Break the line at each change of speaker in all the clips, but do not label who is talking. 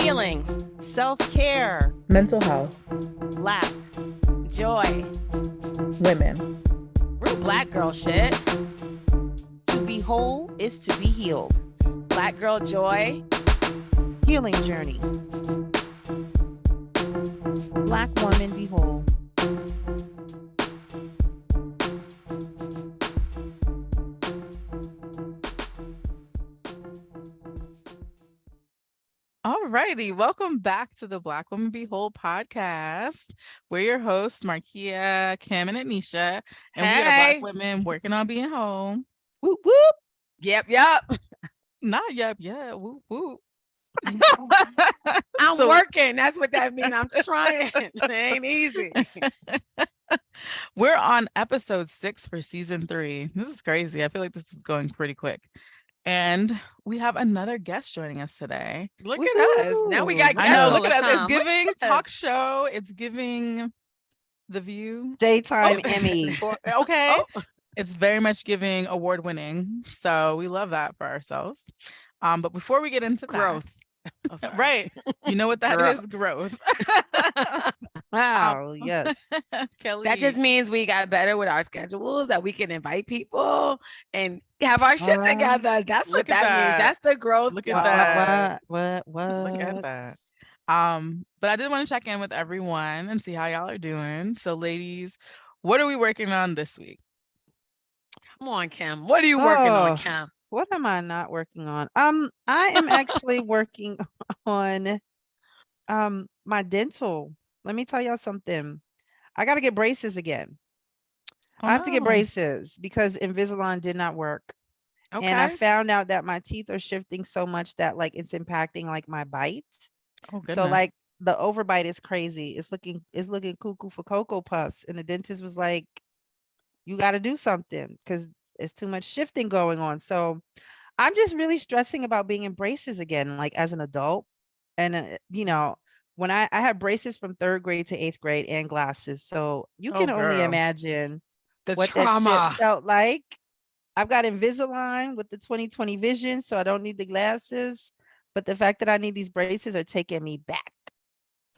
healing,
self-care,
mental health,
Black,
joy,
women.
real Black girl shit.
to be whole is to be healed.
Black girl joy.
Healing journey. Black woman be whole.
Alrighty, welcome back to the Black Woman Be Whole podcast. We're your hosts, Marquia, Kim, and Ednesha, and we are Black women working on being whole.
Whoop whoop.
Yep.
Not yep, whoop whoop.
I'm working. That's what that means. I'm trying. It ain't easy.
We're on episode 6 for season 3. This is crazy. I feel like this is going pretty quick. And we have another guest joining us today.
Look at us. Now we got guests.
I know,
all
look
the
at us. It's
time.
giving
Look at
talk
us.
show. It's giving The View.
Daytime Emmy.
Okay.
Oh.
It's very much giving award winning. So we love that for ourselves. But before we get into
Growth. Oh,
that,
sorry.
right. You know what that is? Growth.
Wow, yes.
Kelly.
That just means we got better with our schedules, that we can invite people and have our shit together. That's what
Look at
that
that.
means. That's the growth.
Look at that.
What?
Look at that. But I did want to check in with everyone and see how y'all are doing. So ladies, what are we working on this week?
Come on, Kim. What are you working on, Kim?
What am I not working on? I am actually working on my dental. Let me tell y'all something. I got to get braces again. I have to get braces because Invisalign did not work.
Okay.
And I found out that my teeth are shifting so much that like it's impacting like my bite.
Oh goodness.
So like the overbite is crazy. It's looking cuckoo for Cocoa Puffs. And the dentist was like, you got to do something because it's too much shifting going on. So I'm just really stressing about being in braces again, like as an adult. And, when I had braces from 3rd grade to 8th grade and glasses. So you can only
girl.
imagine
The
what
trauma.
that shit felt like. I've got Invisalign with the 20/20 vision, so I don't need the glasses. But the fact that I need these braces are taking me back,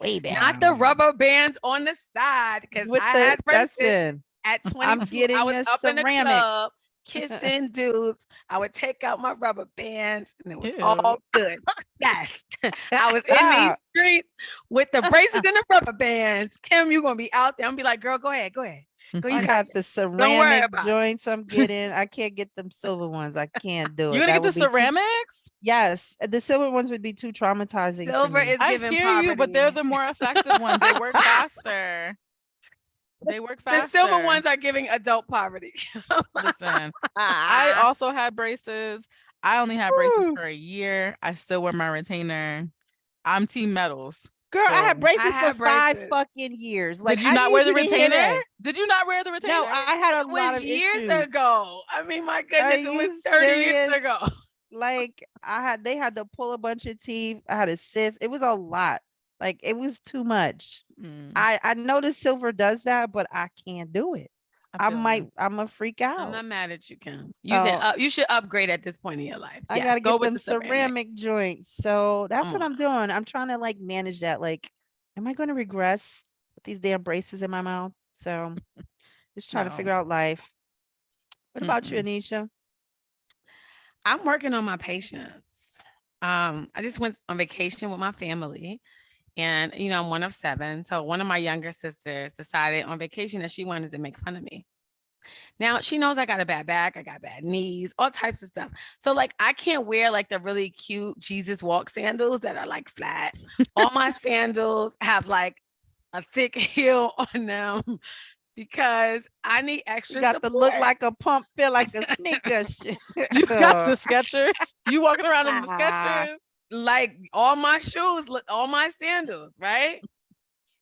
way back.
Not the rubber bands on the side, because I had braces
listen,
at
I'm
22.
getting
I was
the
up in the club
ceramics.
kissing dudes. I would take out my rubber bands and it was
Ew.
all good. Yes. I was in these streets with the braces and the rubber bands. Kim, you're gonna be out there. I'm gonna be like, girl, go ahead. Go,
I
you
got
it.
the
Don't worry
ceramic
about it.
joints I'm getting. I can't get them silver ones. I can't do it.
You're gonna
That
get the
would be too-
ceramics?
Yes, the silver ones would be too traumatizing. for
Silver
me.
is
I
giving
hear
poverty.
you, but they're the more effective ones. They work faster. They work faster.
The silver ones are giving adult poverty.
Listen, I also had braces. I only had braces for a year. I still wear my retainer. I'm team metals.
Girl, I had
So-
braces
I had
for 5
braces.
fucking years. Like,
Did you
I
not
need
wear the
you to hear
retainer?
that.
Did you not wear the retainer?
No, I had a
It
lot
was
of
years
issues.
ago. I mean, my goodness,
Are
it
you
was 30 years
serious?
ago.
Like they had to pull a bunch of teeth. I had a cyst. It was a lot. Like it was too much.
Mm,
I know the silver does that, but I can't do it.
I feel you.
I'm a freak out.
I'm not mad at you, Kim. You should upgrade at this point in your life.
I
Yes,
gotta
go
get
with
them
the
ceramic joints. So that's
Come
what
on.
I'm doing. I'm trying to like manage that. Like, am I going to regress with these damn braces in my mouth? So just trying to
No.
figure out life. What about you,
Mm-mm.
Anisha?
I'm working on my patience. I just went on vacation with my family, and I'm one of 7. So one of my younger sisters decided on vacation that she wanted to make fun of me. Now she knows I got a bad back, I got bad knees, all types of stuff. So like I can't wear like the really cute Jesus walk sandals that are like flat. All my sandals have like a thick heel on them because I need extra
You got
support.
to look like a pump, feel like a sneaker.
You got the Skechers. You walking around in the Skechers.
Like all my shoes, all my sandals, right?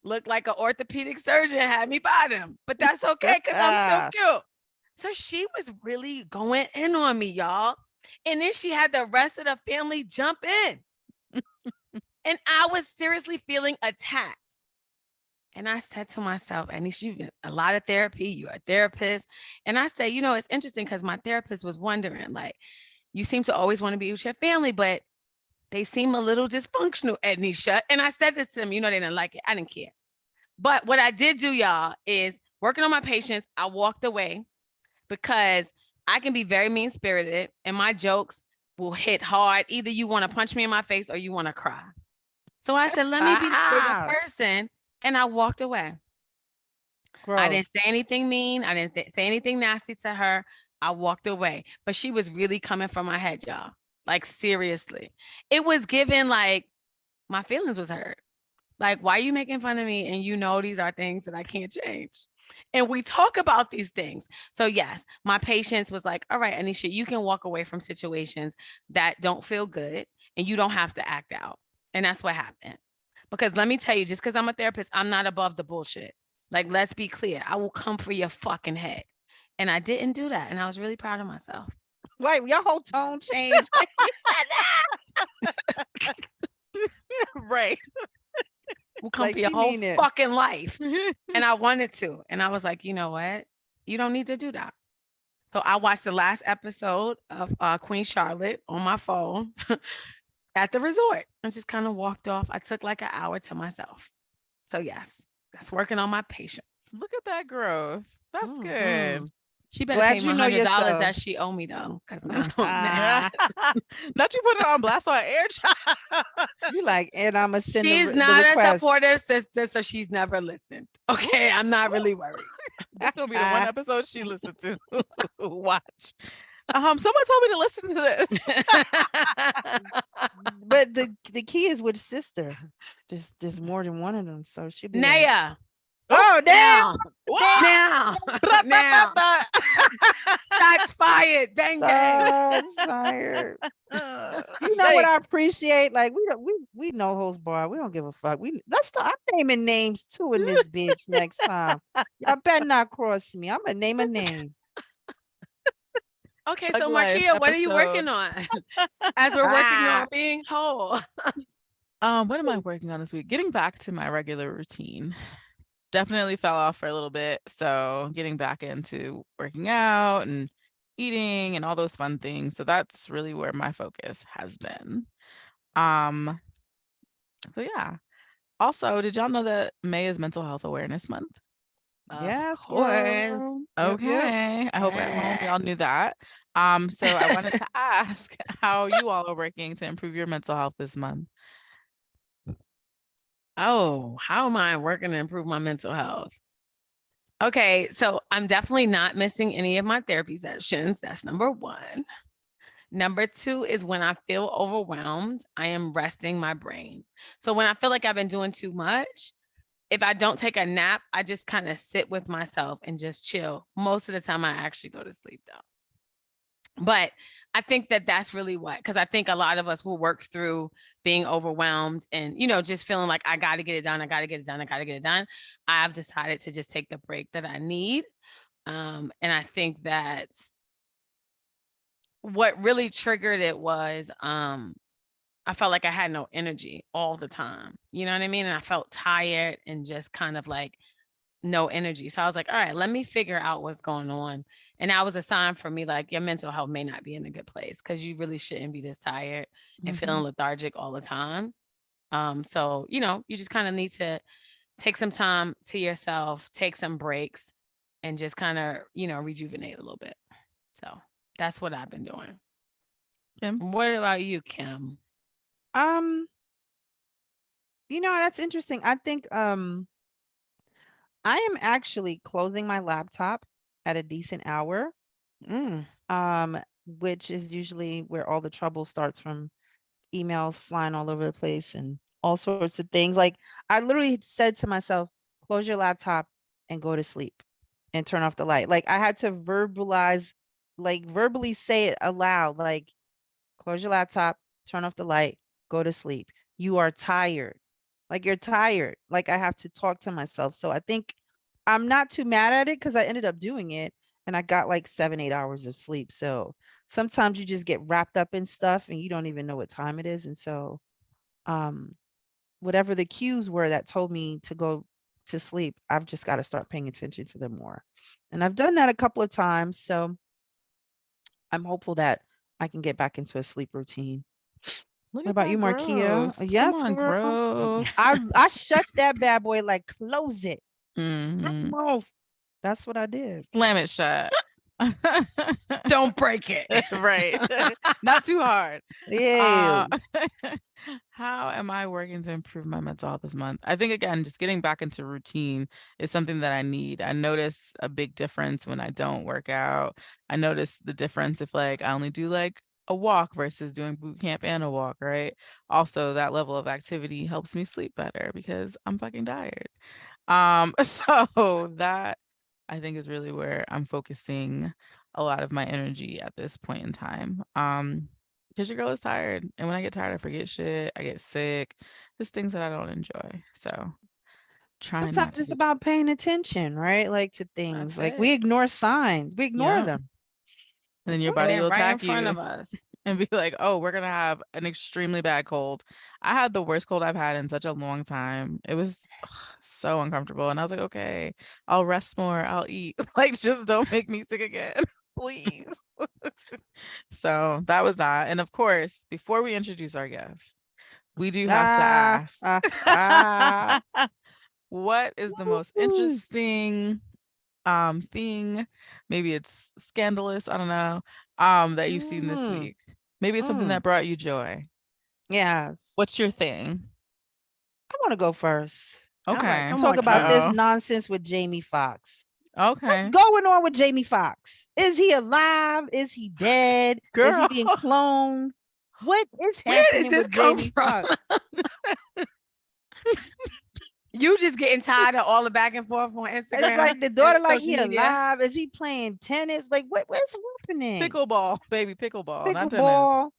Look like an orthopedic surgeon had me buy them, but that's okay because I'm still cute. So she was really going in on me, y'all. And then she had the rest of the family jump in. And I was seriously feeling attacked. And I said to myself, Ednesha, you get a lot of therapy. You're a therapist. And I say, it's interesting because my therapist was wondering, like, you seem to always want to be with your family, but they seem a little dysfunctional, Ednesha. And I said this to them, they didn't like it. I didn't care. But what I did do, y'all, is working on my patience. I walked away because I can be very mean spirited and my jokes will hit hard. Either you want to punch me in my face or you want to cry. So I said, let me be the bigger person. And I walked away. I didn't say anything mean. I didn't say anything nasty to her. I walked away. But she was really coming from my head, y'all. Like, seriously. It was given like my feelings was hurt. Like, why are you making fun of me? And these are things that I can't change. And we talk about these things. So yes, my patience was like, all right, Anisha, you can walk away from situations that don't feel good and you don't have to act out. And that's what happened. Because let me tell you, just because I'm a therapist, I'm not above the bullshit. Like, let's be clear. I will come for your fucking head. And I didn't do that. And I was really proud of myself.
Wait, your whole tone changed.
Right.
Will come for your whole fucking life. And I wanted to. And I was like, you know what? You don't need to do that. So I watched the last episode of Queen Charlotte on my phone at the resort and just kind of walked off. I took like an hour to myself. So yes, that's working on my patience.
Look at that growth. That's good.
She better pay me $100 that she owe me though. Cause
not you put it on blast on air.
You like, and I'm a send.
She's not a supportive sister, so she's never listened. Okay, I'm not really worried.
That's gonna be the one episode she listened to. Watch. Someone told me to listen to this.
But the key is which sister. There's more than one of them, so she be
Naya.
Like, oh damn!
Now. Shots fired. Dang.
Shots fired. You know what I appreciate? Like we know host bar. We don't give a fuck. Let's start. I'm naming names too in this bitch next time. Y'all better not cross me. I'm gonna name a name.
Okay, so Marquia, what are you working on? As we're working on being whole.
What am I working on this week? Getting back to my regular routine. Definitely fell off for a little bit. So getting back into working out and eating and all those fun things. So that's really where my focus has been. So yeah. Also, did y'all know that May is Mental Health Awareness Month?
Yes,
of course.
Okay. Yep. I hope everyone y'all knew that. So I wanted to ask how you all are working to improve your mental health this month.
Oh, how am I working to improve my mental health? Okay, so I'm definitely not missing any of my therapy sessions. That's number one. Number two is when I feel overwhelmed, I am resting my brain. So when I feel like I've been doing too much, if I don't take a nap, I just kind of sit with myself and just chill. Most of the time, I actually go to sleep though. But I think that that's really what, because I think a lot of us will work through being overwhelmed and, just feeling like I got to get it done. I got to get it done. I got to get it done. I've decided to just take the break that I need. And I think that what really triggered it was I felt like I had no energy all the time. You know what I mean? And I felt tired and just kind of like no energy. So I was like, all right, let me figure out what's going on. And that was a sign for me, like your mental health may not be in a good place because you really shouldn't be this tired and feeling lethargic all the time. So, you just kind of need to take some time to yourself, take some breaks and just kind of, rejuvenate a little bit. So that's what I've been doing.
Kim?
What about you, Kim?
That's interesting. I think I am actually closing my laptop at a decent hour, which is usually where all the trouble starts from, emails flying all over the place and all sorts of things. Like I literally said to myself, close your laptop and go to sleep and turn off the light. Like I had to verbally say it aloud, like close your laptop, turn off the light, go to sleep. You are tired. Like you're tired. Like I have to talk to myself. So I think I'm not too mad at it because I ended up doing it and I got like 7-8 hours of sleep. So sometimes you just get wrapped up in stuff and you don't even know what time it is. And so whatever the cues were that told me to go to sleep, I've just got to start paying attention to them more. And I've done that a couple of times. So I'm hopeful that I can get back into a sleep routine.
Look
What
at
about
that
you, Marquia?
growth. Come
Yes,
on,
girl.
growth.
I shut that bad boy like close it.
Mhm.
Mouth. That's what I did.
Slam it shut.
Don't break it.
Right. Not too hard.
Yeah.
How am I working to improve my mental health this month? I think, again, just getting back into routine is something that I need. I notice a big difference when I don't work out. I notice the difference if like I only do like a walk versus doing boot camp and a walk, right? Also, that level of activity helps me sleep better because I'm fucking tired. So that I think is really where I'm focusing a lot of my energy at this point in time. Because your girl is tired. And when I get tired, I forget shit. I get sick. Just things that I don't enjoy. So trying not
Sometimes
to
it's
do
about paying attention, right? Like to things.
That's
Like we
it.
ignore signs. We ignore
yeah.
them.
And then
Like
your
what?
body
Laying
will
right in
attack
front
you
of us.
and be like, oh, we're gonna have an extremely bad cold. I had the worst cold I've had in such a long time. It was so uncomfortable. And I was like, okay, I'll rest more, I'll eat. Like, just don't make me sick again, please. So that was that. And of course, before we introduce our guests, we do have to
Ah,
ask
ah.
what is the most
Woo.
interesting thing, maybe it's scandalous, I don't know, that you've seen this
Mm,
week. Maybe it's something
mm.
that brought you joy.
Yes.
What's your thing?
I want to go first.
All right,
Okay.
come
Talk
on,
about
Kim.
this
Uh-oh.
nonsense with Jamie Foxx. What's
Okay.
going on with Jamie Foxx? Is he alive? Is he dead? Is he
Girl.
being cloned? What is
Where does
happening
this
with
come
Jamie
from?
Foxx?
You just getting tired of all the back and forth on
It's
Instagram
like the
and
daughter, like
social
he
media.
alive? Is he playing tennis? Like what's happening?
Pickleball, baby, pickleball, not tennis.
Pickleball.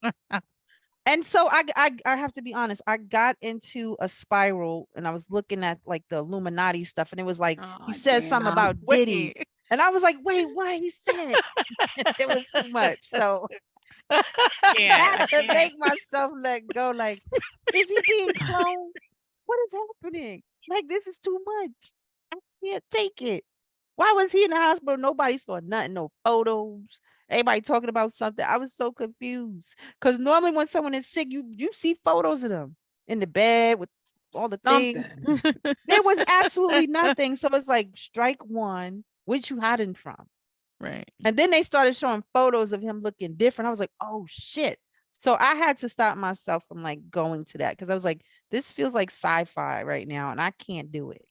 And so I have to be honest. I got into a spiral, and I was looking at like the Illuminati stuff, and it was like he
Oh,
said something
damn.
about Diddy,
Wait.
and I was like, wait, what he said? It was too much. So
I
I
can't.
had
I
to
can't.
make myself let go. Like, is he being cloned? What is happening? Like, this is too much. I can't take it. Why was he in the hospital? Nobody saw nothing, no photos. Everybody talking about something. I was so confused. Because normally when someone is sick, you see photos of them in the bed with all the things.
Something.
There was absolutely nothing. So it's like strike one. What you hiding from?
Right.
And then they started showing photos of him looking different. I was like, oh shit. So I had to stop myself from like going to that because I was like, this feels like sci-fi right now, and I can't do it.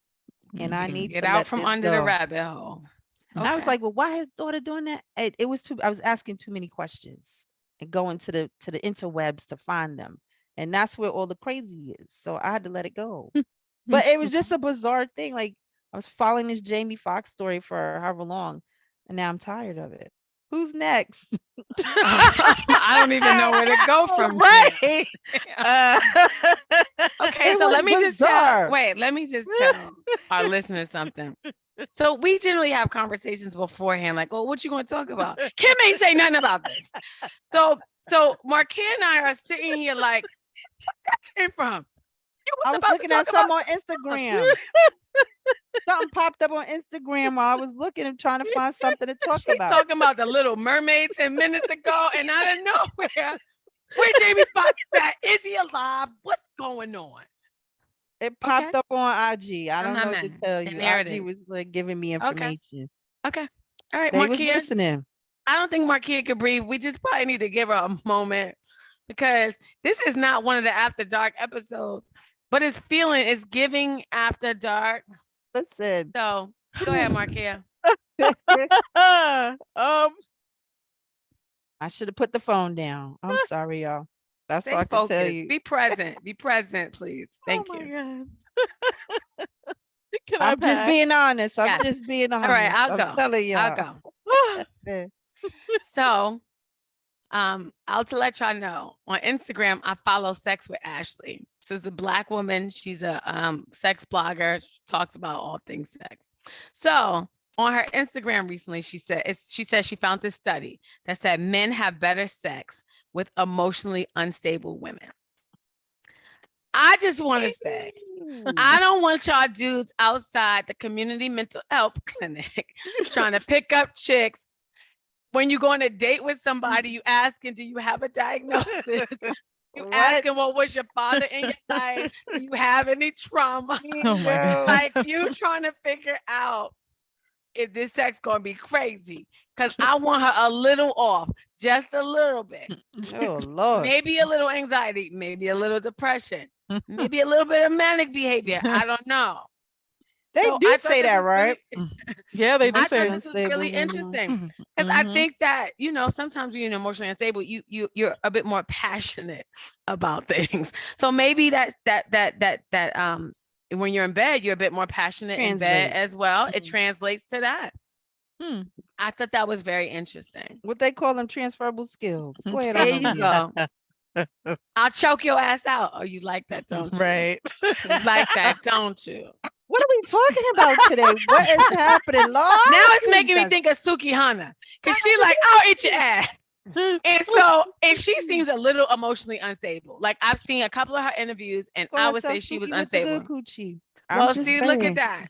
And I
Mhm.
need
Get
to
out
let
from
this
under the
go.
rabbit hole.
And I was
Okay.
like, well, why is daughter doing that? It was too, I was asking too many questions and going to the interwebs to find them. And that's where all the crazy is. So I had to let it go. But it was just a bizarre thing. Like I was following this Jamie Foxx story for however long, and now I'm tired of it. Who's next?
I don't even know where to go from here.
Right.
Okay,
It
so
was
let me just
bizarre.
let me just tell our listeners something. So we generally have conversations beforehand, like, oh, what you going to talk about? Kim ain't say nothing about this. So Marquia and I are sitting here like, where that came from? You
I
was
was
about to
looking
talk
at
about
some on Instagram. Something popped up on Instagram while I was looking and trying to find something to talk
she
about.
talking about the Little Mermaid 10 minutes ago, and out of nowhere, where Jamie Foxx at? Is he alive? What's going on?
It popped
Okay,
up on IG. I
I'm
don't
not
know what to
mad.
tell
And
you.
there it
IG
is.
was like giving me
Okay,
information.
okay, all right,
They was
Marquia.
listening.
I don't think Marquia could breathe. We just probably need to give her a moment because this is not one of the After Dark episodes, but it's giving After Dark.
Listen.
So go ahead, Marquia.
um,
I should have put the phone down. I'm sorry, y'all. That's all
Stay
I can tell
focused.
you.
Be present. Be present, please. Thank
oh my
you.
God. Can I
I'm just
pass?
being honest. I'm
Yes.
just being
All right,
honest.
I'll
I'm
go.
telling
I'll
y'all.
go. So, I'll to let y'all know on Instagram, I follow Sex with Ashley. So it's a Black woman. She's a sex blogger. She talks about all things sex. So on her Instagram recently, she said she found this study that said men have better sex with emotionally unstable women. I just want to say, I don't want y'all dudes outside the community mental health clinic trying to pick up chicks. When you go on a date with somebody, you asking, do you have a diagnosis? You
What?
asking what was your father in your life? Do you have any trauma?
Oh my God.
Like you trying to figure out if this sex gonna be crazy. Cause I want her a little off, just a little bit.
Oh Lord.
Maybe a little anxiety, maybe a little depression, maybe a little bit of manic behavior. I don't know.
They
So
do
I thought
say
this
that,
was
right?
really-
Yeah, they do
I
say
thought this was really interesting because I think that sometimes when you're emotionally unstable, you're a bit more passionate about things. So maybe that when you're in bed, you're a bit more passionate in bed
Translate.
as well. It
Mhm.
translates to that.
Hmm.
I thought that was very interesting.
What they call them transferable skills. Go ahead
There
on
you
over.
go. I'll choke your ass out. Oh, you like that, don't you?
Right.
You like that, don't you?
What are we talking about today? What is happening, Lord?
Now it's making me
Jesus.
think of Suki Hana because she like, I'll eat your ass. And she seems a little emotionally unstable. Like I've seen a couple of her interviews, and
Call
I would say
herself
she was
Suki with the
unstable.
good coochie. I'm
Well,
just
see, look
saying.
at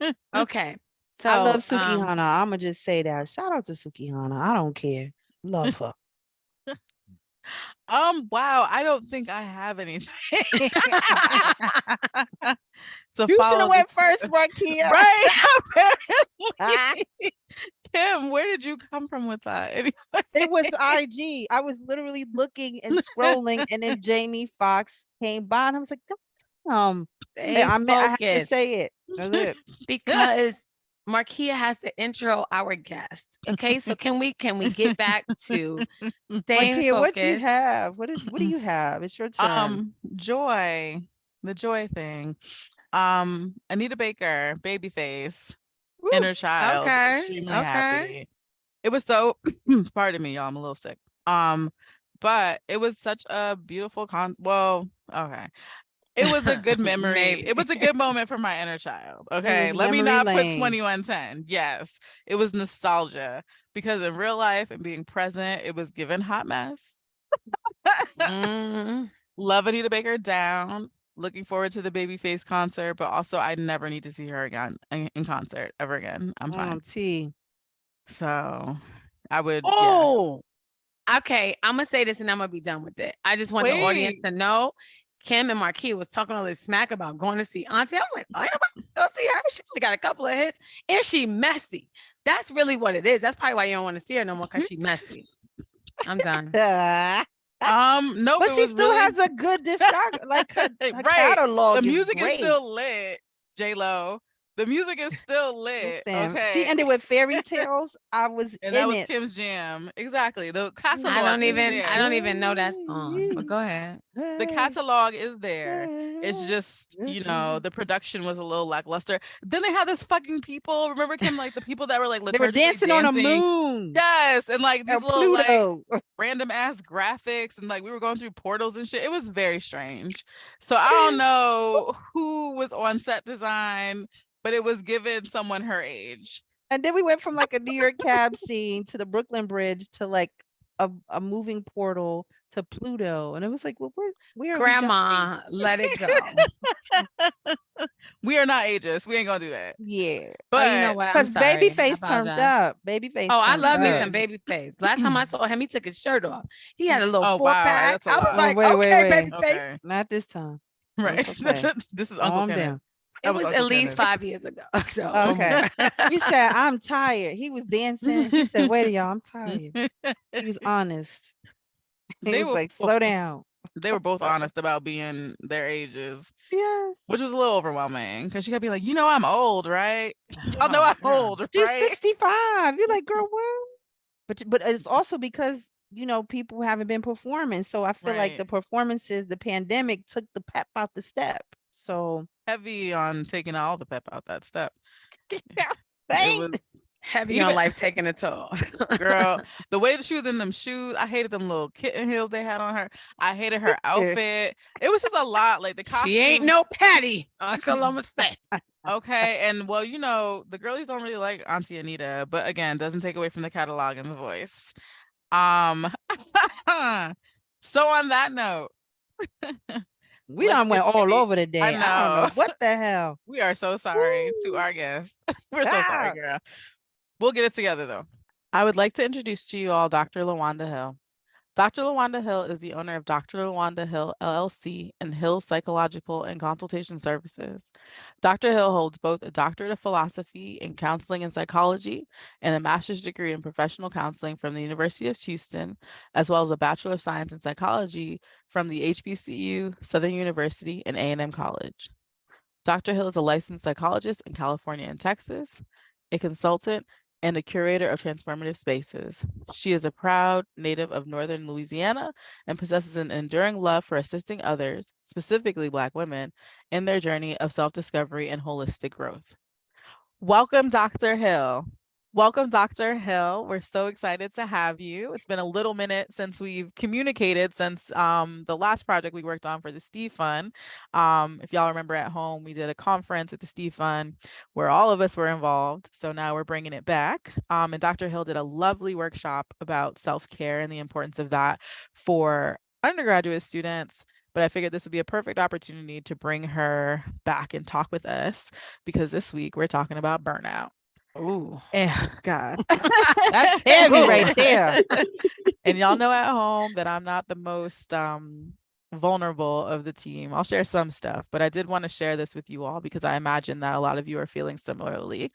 that. Okay, so
I love Suki Hana. I'ma just say that. Shout out to Suki Hana. I don't care. Love her.
Wow, I don't think I have anything. So
You should
follow
have
the
went
two-
first, Marquia.
Right. Kim, where did you come from with that?
It was IG. I was literally looking and scrolling, and then Jamie Foxx came by, and I was like,
stay
I have to
focused
say it. That's it.
because Marquia has to intro our guest. Okay, so can we get back to staying
Marquia, what do you
focused?
have? What do you have? It's your turn.
Joy, the joy thing. Anita Baker, Babyface,
Woo.
inner child,
Okay,
extremely
okay.
happy. It was so pardon me, y'all, I'm a little sick. But it was such a beautiful okay. It was a good memory.
Maybe.
It was a good moment for my inner child. Okay.
was
Let me
memory
not put
lane.
2110. Yes. It was nostalgia because in real life and being present, it was given hot mess.
Mm.
Love Anita Baker down. Looking forward to the Babyface concert, but also I never need to see her again in concert ever again. I'm fine.
T.
So I would.
Oh, okay. I'm gonna say this and I'm gonna be done with it. I just want the audience to know Kim and Marquis was talking all this smack about going to see Auntie. I was like, oh, I'm about to go see her. She only got a couple of hits and she messy. That's really what it is. That's probably why you don't want to see her no more because she messy. I'm done.
No,
but she still has a good discography, like her
right.
catalog.
The music
is
is still lit, J-Lo. The music is still lit. Okay.
She ended with Fairy Tales. I was
and
in
that was
it.
Kim's jam. Exactly. The catalog.
I don't
is
even know that song. But go ahead.
The catalog is there. It's just, the production was a little lackluster. Then they had this fucking people. Remember Kim, like the people that were like
they were dancing on a moon.
Yes, and like these little
Pluto.
like random ass graphics, and like we were going through portals and shit. It was very strange. So I don't know who was on set design, but it was given someone her age.
And then we went from like a New York cab scene to the Brooklyn Bridge to like a moving portal to Pluto. And it was like, well, where
Grandma, let it go.
We are not ageist. We ain't gonna do that.
Yeah.
But
you know what?
Because Babyface turned up. Babyface.
Oh, I love me
up.
some Babyface. Last time I saw him, he took his shirt off. He had a little
Oh,
4-pack.
wow,
I was like,
wait,
Babyface.
Okay.
Not this time.
Right.
Okay.
This is Uncle Kenneth.
It was at least 5 years ago. So
okay. He said, I'm tired. He was dancing. He said, wait, y'all, I'm tired. He was honest. He was like, slow down.
They were both honest about being their ages.
Yes.
Which was a little overwhelming because she kept being like, I'm old, right? Y'all know I'm old, right?
She's 65. You're like, girl, what? But it's also because, people haven't been performing. So I feel like the performances, the pandemic took the pep out the step. So
heavy on taking all the pep out that step.
Yeah,
it was
heavy on life taking a toll.
Girl, the way that she was in them shoes, I hated them little kitten heels they had on her. I hated her outfit. It was just a lot. Like the costume.
She ain't no Patty. That's all I'm gonna say.
Okay, and well, the girlies don't really like Auntie Anita, but again, doesn't take away from the catalog and the voice. So on that note.
We done went all over today.
I know.
I don't know what the hell.
We are so sorry to our guests. We're so sorry, girl. We'll get it together though. I would like to introduce to you all Dr. LaWanda Hill. Dr. LaWanda Hill is the owner of Dr. LaWanda Hill LLC and Hill Psychological and Consultation Services. Dr. Hill holds both a doctorate of philosophy in counseling and psychology and a master's degree in professional counseling from the University of Houston, as well as a Bachelor of Science in Psychology from the HBCU, Southern University, and A&M College. Dr. Hill is a licensed psychologist in California and Texas, a consultant, and a curator of transformative spaces. She is a proud native of Northern Louisiana and possesses an enduring love for assisting others, specifically Black women, in their journey of self-discovery and holistic growth. Welcome, Dr. Hill. Welcome, Dr. Hill. We're so excited to have you. It's been a little minute since we've communicated since the last project we worked on for the Steve Fund. If y'all remember at home, we did a conference with the Steve Fund where all of us were involved. So now we're bringing it back. And Dr. Hill did a lovely workshop about self-care and the importance of that for undergraduate students. But I figured this would be a perfect opportunity to bring her back and talk with us because this week we're talking about burnout.
Ooh.
God.
That's heavy right there.
And y'all know at home that I'm not the most vulnerable of the team. I'll share some stuff, but I did want to share this with you all because I imagine that a lot of you are feeling similarly.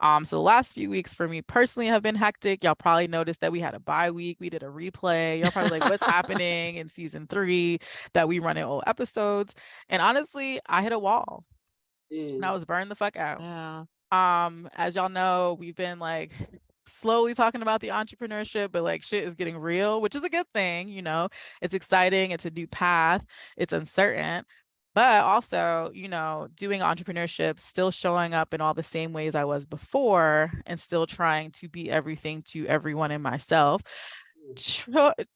So the last few weeks for me personally have been hectic. Y'all probably noticed that we had a bye week. We did a replay. Y'all probably like, what's happening in season 3 that we run in old episodes. And honestly, I hit a wall and I was burned the fuck out.
Yeah.
As y'all know, we've been like slowly talking about the entrepreneurship, but like shit is getting real, which is a good thing, you know. It's exciting, it's a new path, it's uncertain. But also, you know, doing entrepreneurship, still showing up in all the same ways I was before and still trying to be everything to everyone and myself.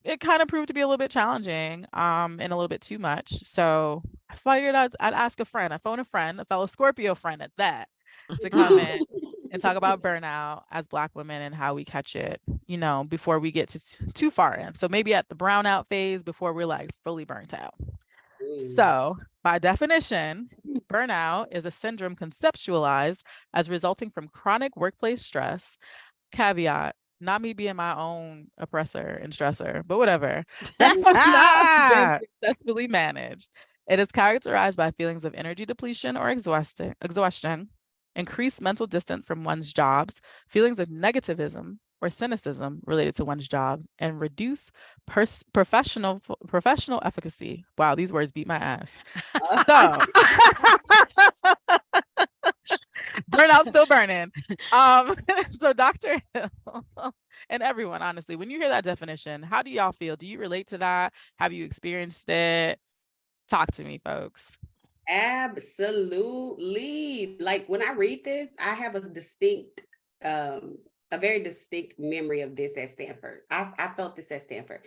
It kind of proved to be a little bit challenging and a little bit too much. So I figured I'd ask a friend. I phoned a friend, a fellow Scorpio friend at that, to come in and talk about burnout as Black women and how we catch it, you know, before we get too far in. So maybe at the brownout phase before we're like fully burnt out. So by definition, burnout is a syndrome conceptualized as resulting from chronic workplace stress. Caveat, not me being my own oppressor and stressor, but whatever. That has not been successfully managed. It is characterized by feelings of energy depletion or exhaustion, increased mental distance from one's jobs, feelings of negativism or cynicism related to one's job, and reduce professional efficacy. Wow, these words beat my ass. So burnout's still burning. So Dr. Hill and everyone, honestly, when you hear that definition, how do y'all feel? Do you relate to that? Have you experienced it? Talk to me, folks.
Absolutely. Like when I read this, I have a very distinct memory of this at Stanford. I felt this at Stanford.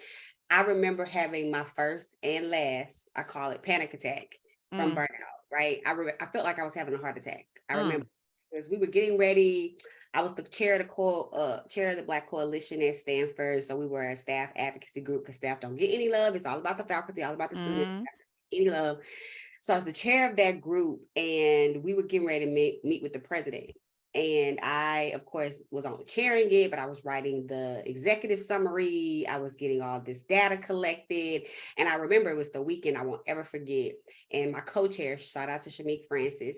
I remember having my first and last, I call it panic attack from burnout, right? I felt like I was having a heart attack. I remember because we were getting ready. I was the chair of the Black Coalition at Stanford. So we were a staff advocacy group because staff don't get any love. It's all about the faculty, all about the students, any love. So I was the chair of that group and we were getting ready to meet with the president. And I, of course, was on chairing it, but I was writing the executive summary. I was getting all this data collected. And I remember it was the weekend I won't ever forget. And my co-chair, shout out to Shamik Francis,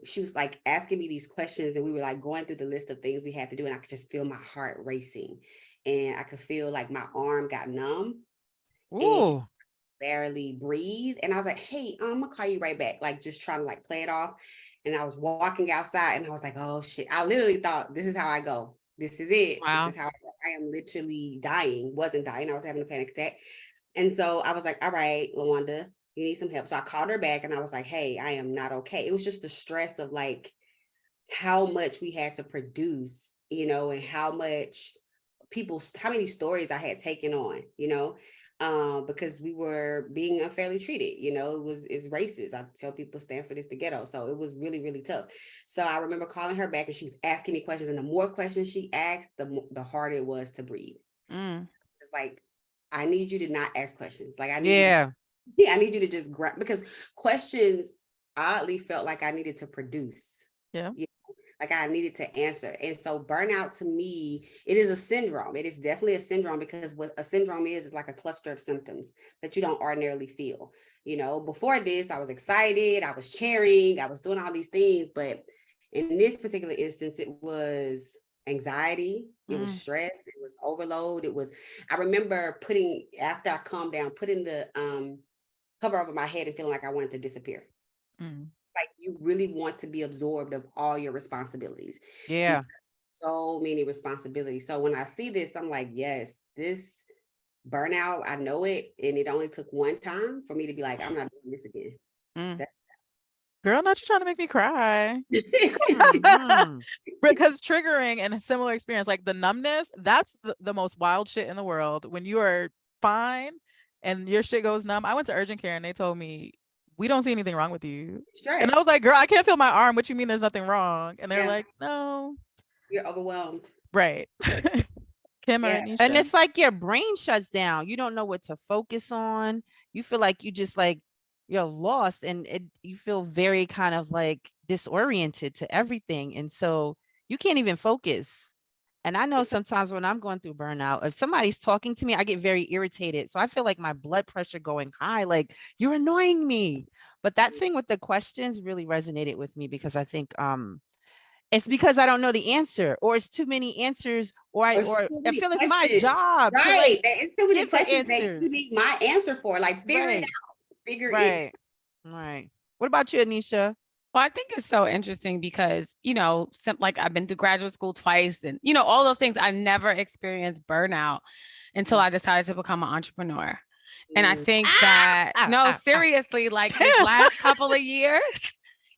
she was like asking me these questions and we were like going through the list of things we had to do. And I could just feel my heart racing and I could feel like my arm got numb.
Ooh.
Barely breathe. And I was like, hey, I'm gonna call you right back. Like just trying to like play it off. And I was walking outside and I was like, oh shit. I literally thought this is how I go. This is it.
Wow.
This is how I am literally dying. Wasn't dying. I was having a panic attack. And so I was like, all right, LaWanda, you need some help. So I called her back and I was like, hey, I am not okay. It was just the stress of like how much we had to produce, you know, and how many stories I had taken on, you know. Because we were being unfairly treated, you know, it's racist. I tell people Stanford is the ghetto. So it was really, really tough. So I remember calling her back and she was asking me questions. And the more questions she asked, the harder it was to breathe. It's just like, I need you to not ask questions. Like I need I need you to just grab, because questions oddly felt like I needed to produce.
Yeah.
Like I needed to answer. And so burnout to me, it is a syndrome. It is definitely a syndrome, because what a syndrome is like a cluster of symptoms that you don't ordinarily feel. You know, before this, I was excited, I was cheering, I was doing all these things. But in this particular instance, it was anxiety, it was stress, it was overload. I remember after I calmed down, putting the cover over my head and feeling like I wanted to disappear. Like you really want to be absorbed of all your responsibilities.
Yeah.
So many responsibilities. So when I see this, I'm like, yes, this burnout, I know it. And it only took one time for me to be like, I'm not doing this again.
Girl, not you trying to make me cry.
Mhm.
Because triggering and a similar experience, like the numbness, that's the most wild shit in the world. When you are fine and your shit goes numb. I went to urgent care and they told me, we don't see anything wrong with you.
Stress.
And I was like, girl, I can't feel my arm. What you mean there's nothing wrong? And they're
Yeah.
like, no.
You're overwhelmed.
Right. Kim or
Yeah.
Ednesha?
And it's like your brain shuts down. You don't know what to focus on. You feel like you just like you're lost, and you feel very kind of like disoriented to everything. And so you can't even focus. And I know sometimes when I'm going through burnout, if somebody's talking to me, I get very irritated. So I feel like my blood pressure going high, like you're annoying me. But that thing with the questions really resonated with me, because I think it's because I don't know the answer, or it's too many answers, or I feel it's my job.
Right.
To like
It's too many
give the
questions that you
answers.
need my answer for. Like figure it
Right.
out. Figure it
Right. Right. What about you, Ednesha?
Well, I think it's so interesting because, you know, like I've been through graduate school twice and, you know, all those things. I never experienced burnout until I decided to become an entrepreneur. And I think that, no, seriously, like this last couple of years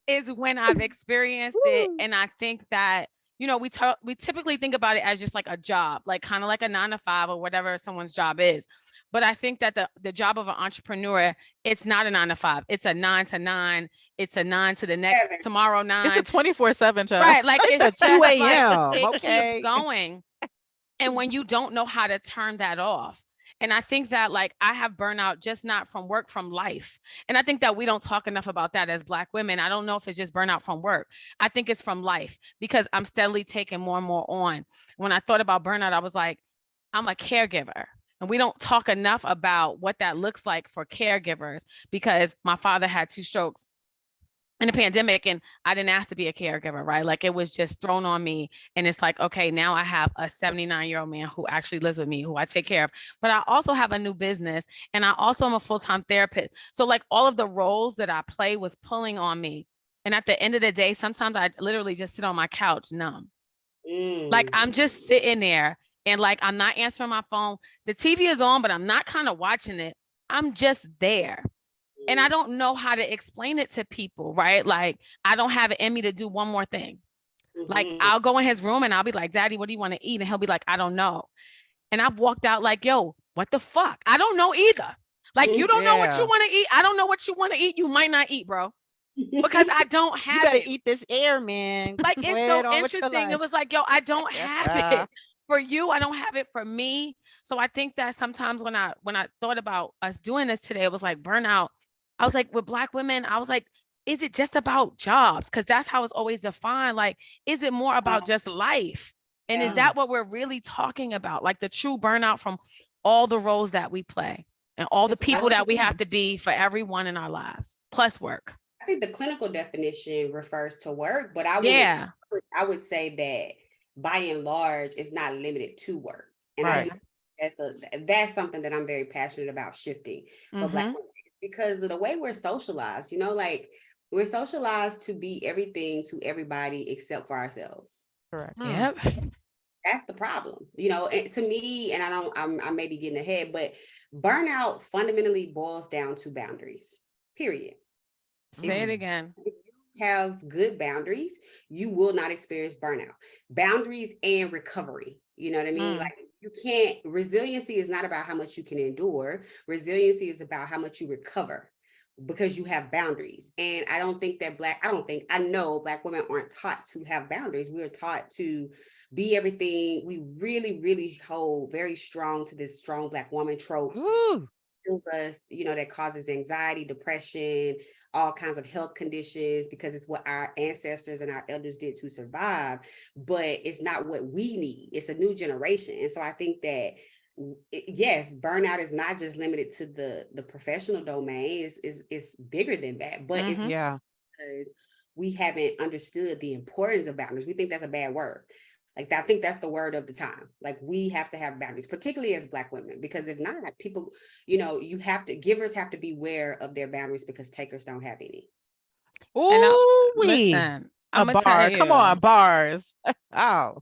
is when I've experienced it. And I think that, you know, we typically think about it as just like a job, like kind of like a 9 to 5 or whatever someone's job is. But I think that the job of an entrepreneur, it's not a 9 to 5. It's a 9 to 9. It's a 9 to the next tomorrow 9.
It's a 24/7 job.
Right. Like it's
a
just
2
like
a.m.
it
Okay.
keeps going. And when you don't know how to turn that off. And I think that like I have burnout just not from work, from life. And I think that we don't talk enough about that as Black women. I don't know if it's just burnout from work. I think it's from life, because I'm steadily taking more and more on. When I thought about burnout, I was like, I'm a caregiver. And we don't talk enough about what that looks like for caregivers, because my father had 2 strokes in the pandemic and I didn't ask to be a caregiver, right? Like it was just thrown on me. And it's like, okay, now I have a 79-year-old man who actually lives with me, who I take care of, but I also have a new business and I also am a full-time therapist. So like all of the roles that I play was pulling on me. And at the end of the day, sometimes I literally just sit on my couch numb. Like I'm just sitting there and like, I'm not answering my phone. The TV is on, but I'm not kind of watching it. I'm just there. And I don't know how to explain it to people, right? Like, I don't have it in me to do one more thing. Like, I'll go in his room and I'll be like, Daddy, what do you want to eat? And he'll be like, I don't know. And I've walked out like, yo, what the fuck? I don't know either. Like, you don't know what you want to eat. I don't know what you want to eat. You might not eat, bro. Because I don't have
You gotta
it.
eat this air, man.
Like, it's so interesting. It was like, yo, I don't have it for you. I don't have it for me. So I think that sometimes when I thought about us doing this today, it was like burnout. I was like, with Black women, I was like, is it just about jobs? Because that's how it's always defined. Like, is it more about just life? And is that what we're really talking about? Like the true burnout from all the roles that we play and all the people that we have to be for everyone in our lives, plus work.
I think the clinical definition refers to work, but I would say that by and large, it's not limited to work. And I think that's something that I'm very passionate about shifting for Black women. Because of the way we're socialized, you know, like we're socialized to be everything to everybody except for ourselves.
Correct.
Yep.
That's the problem, you know, and to me, and I may be getting ahead, but burnout fundamentally boils down to boundaries, period.
Say it again.
If you have good boundaries, you will not experience burnout. Boundaries and recovery, you know what I mean? Like, you can't, resiliency is not about how much you can endure. Resiliency is about how much you recover because you have boundaries. And I know Black women aren't taught to have boundaries. We are taught to be everything. We really, really hold very strong to this strong Black woman trope. Kills us, you know, that causes anxiety, depression, all kinds of health conditions because it's what our ancestors and our elders did to survive, but it's not what we need. It's a new generation. And so I think that yes, burnout is not just limited to the professional domain. It's bigger than that, but it's because we haven't understood the importance of boundaries. We think that's a bad word. Like, I think that's the word of the time. Like, we have to have boundaries, particularly as Black women, because if not, people, givers have to beware of their boundaries because takers don't have any.
Oh,
listen, I'm gonna tell
bar.
you,
Come on, bars.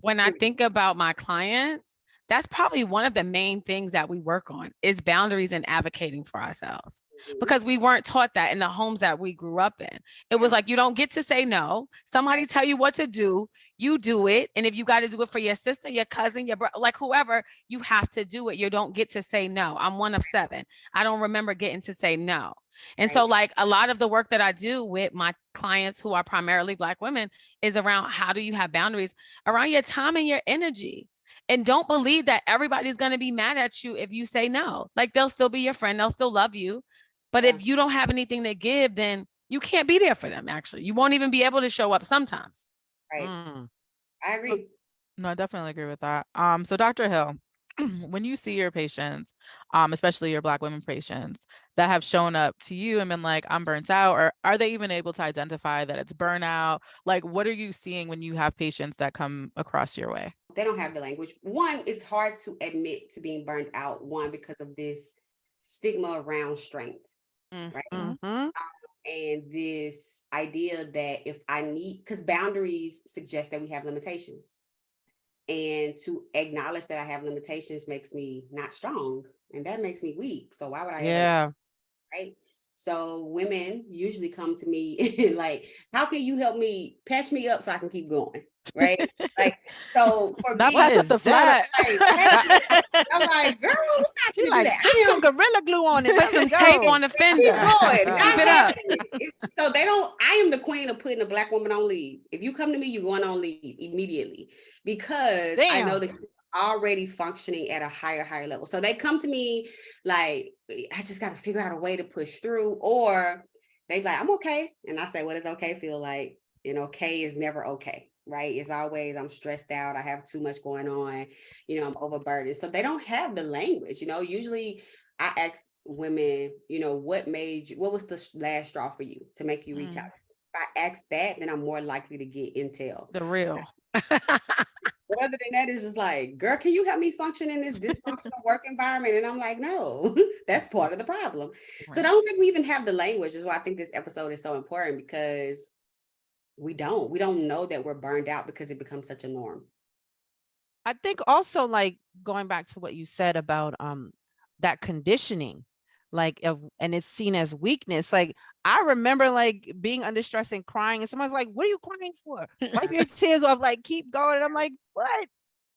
when I think about my clients, that's probably one of the main things that we work on is boundaries and advocating for ourselves, because we weren't taught that in the homes that we grew up in. It was like, you don't get to say no. Somebody tell you what to do, you do it. And if you got to do it for your sister, your cousin, your brother, like whoever, you have to do it. You don't get to say no. I'm one of 7. I don't remember getting to say no. And so like a lot of the work that I do with my clients who are primarily Black women is around how do you have boundaries around your time and your energy. And don't believe that everybody's going to be mad at you if you say no. Like, they'll still be your friend. They'll still love you. But if you don't have anything to give, then you can't be there for them. Actually, you won't even be able to show up sometimes.
Right. I agree.
No, I definitely agree with that. So Dr. Hill, when you see your patients, especially your Black women patients that have shown up to you and been like, I'm burnt out, or are they even able to identify that it's burnout? Like, what are you seeing when you have patients that come across your way?
They don't have the language. One, it's hard to admit to being burnt out, one, because of this stigma around strength, right? And this idea that if I need, because boundaries suggest that we have limitations. And to acknowledge that I have limitations makes me not strong, and that makes me weak. So why would I ever, right? So women usually come to me like, how can you help me patch me up so I can keep going? Right? Like, so for
Not
me,
patch up the flat.
I'm like, girl, we're not
She
gonna
like,
do that.
stick some Gorilla Glue on it.
Put some tape on the fender.
Keep
it up.
So I am the queen of putting a Black woman on leave. If you come to me, you're going on leave immediately, because I know that you're already functioning at a higher level. So they come to me like, I just got to figure out a way to push through, or they like, I'm okay. And I say, what does okay feel like? And okay is never okay. Right? It's always, I'm stressed out. I have too much going on. I'm overburdened. So they don't have the language. Usually I ask women, what was the last straw for you to make you reach out? If I ask that, then I'm more likely to get intel.
The real.
But other than that, it's just like, girl, can you help me function in this dysfunctional work environment? And I'm like, no, that's part of the problem. Right. So I don't think we even have the language. Is why I think this episode is so important, because we don't know that we're burned out because it becomes such a norm.
I think also, like, going back to what you said about that conditioning, like, and it's seen as weakness. Like, I remember like being under stress and crying, and someone's like, what are you crying for? Wipe your tears off, like, keep going. And I'm like, what?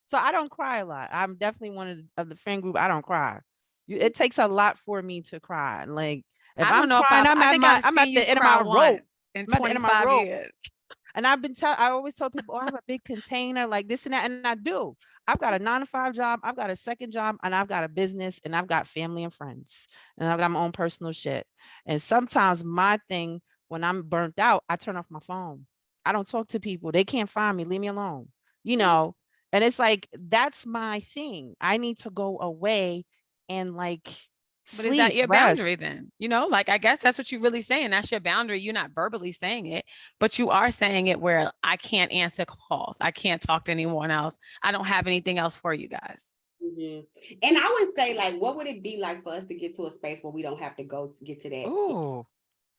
So I don't cry a lot. I'm definitely one of the friend group. I don't cry. It takes a lot for me to cry. Like, if I'm crying, I'm at the end of my rope.
In 25 years.
And I always tell people, I have a big container, like this and that. And I do. I've got a 9-to-5 job. I've got a second job, and I've got a business, and I've got family and friends, and I've got my own personal shit. And sometimes my thing, when I'm burnt out, I turn off my phone. I don't talk to people. They can't find me. Leave me alone. And it's like, that's my thing. I need to go away and like,
but is that your boundary then? Like, I guess that's what you're really saying. That's your boundary. You're not verbally saying it, but you are saying it where I can't answer calls. I can't talk to anyone else. I don't have anything else for you guys.
And I would say, like, what would it be like for us to get to a space where we don't have to go to get to that?
Ooh.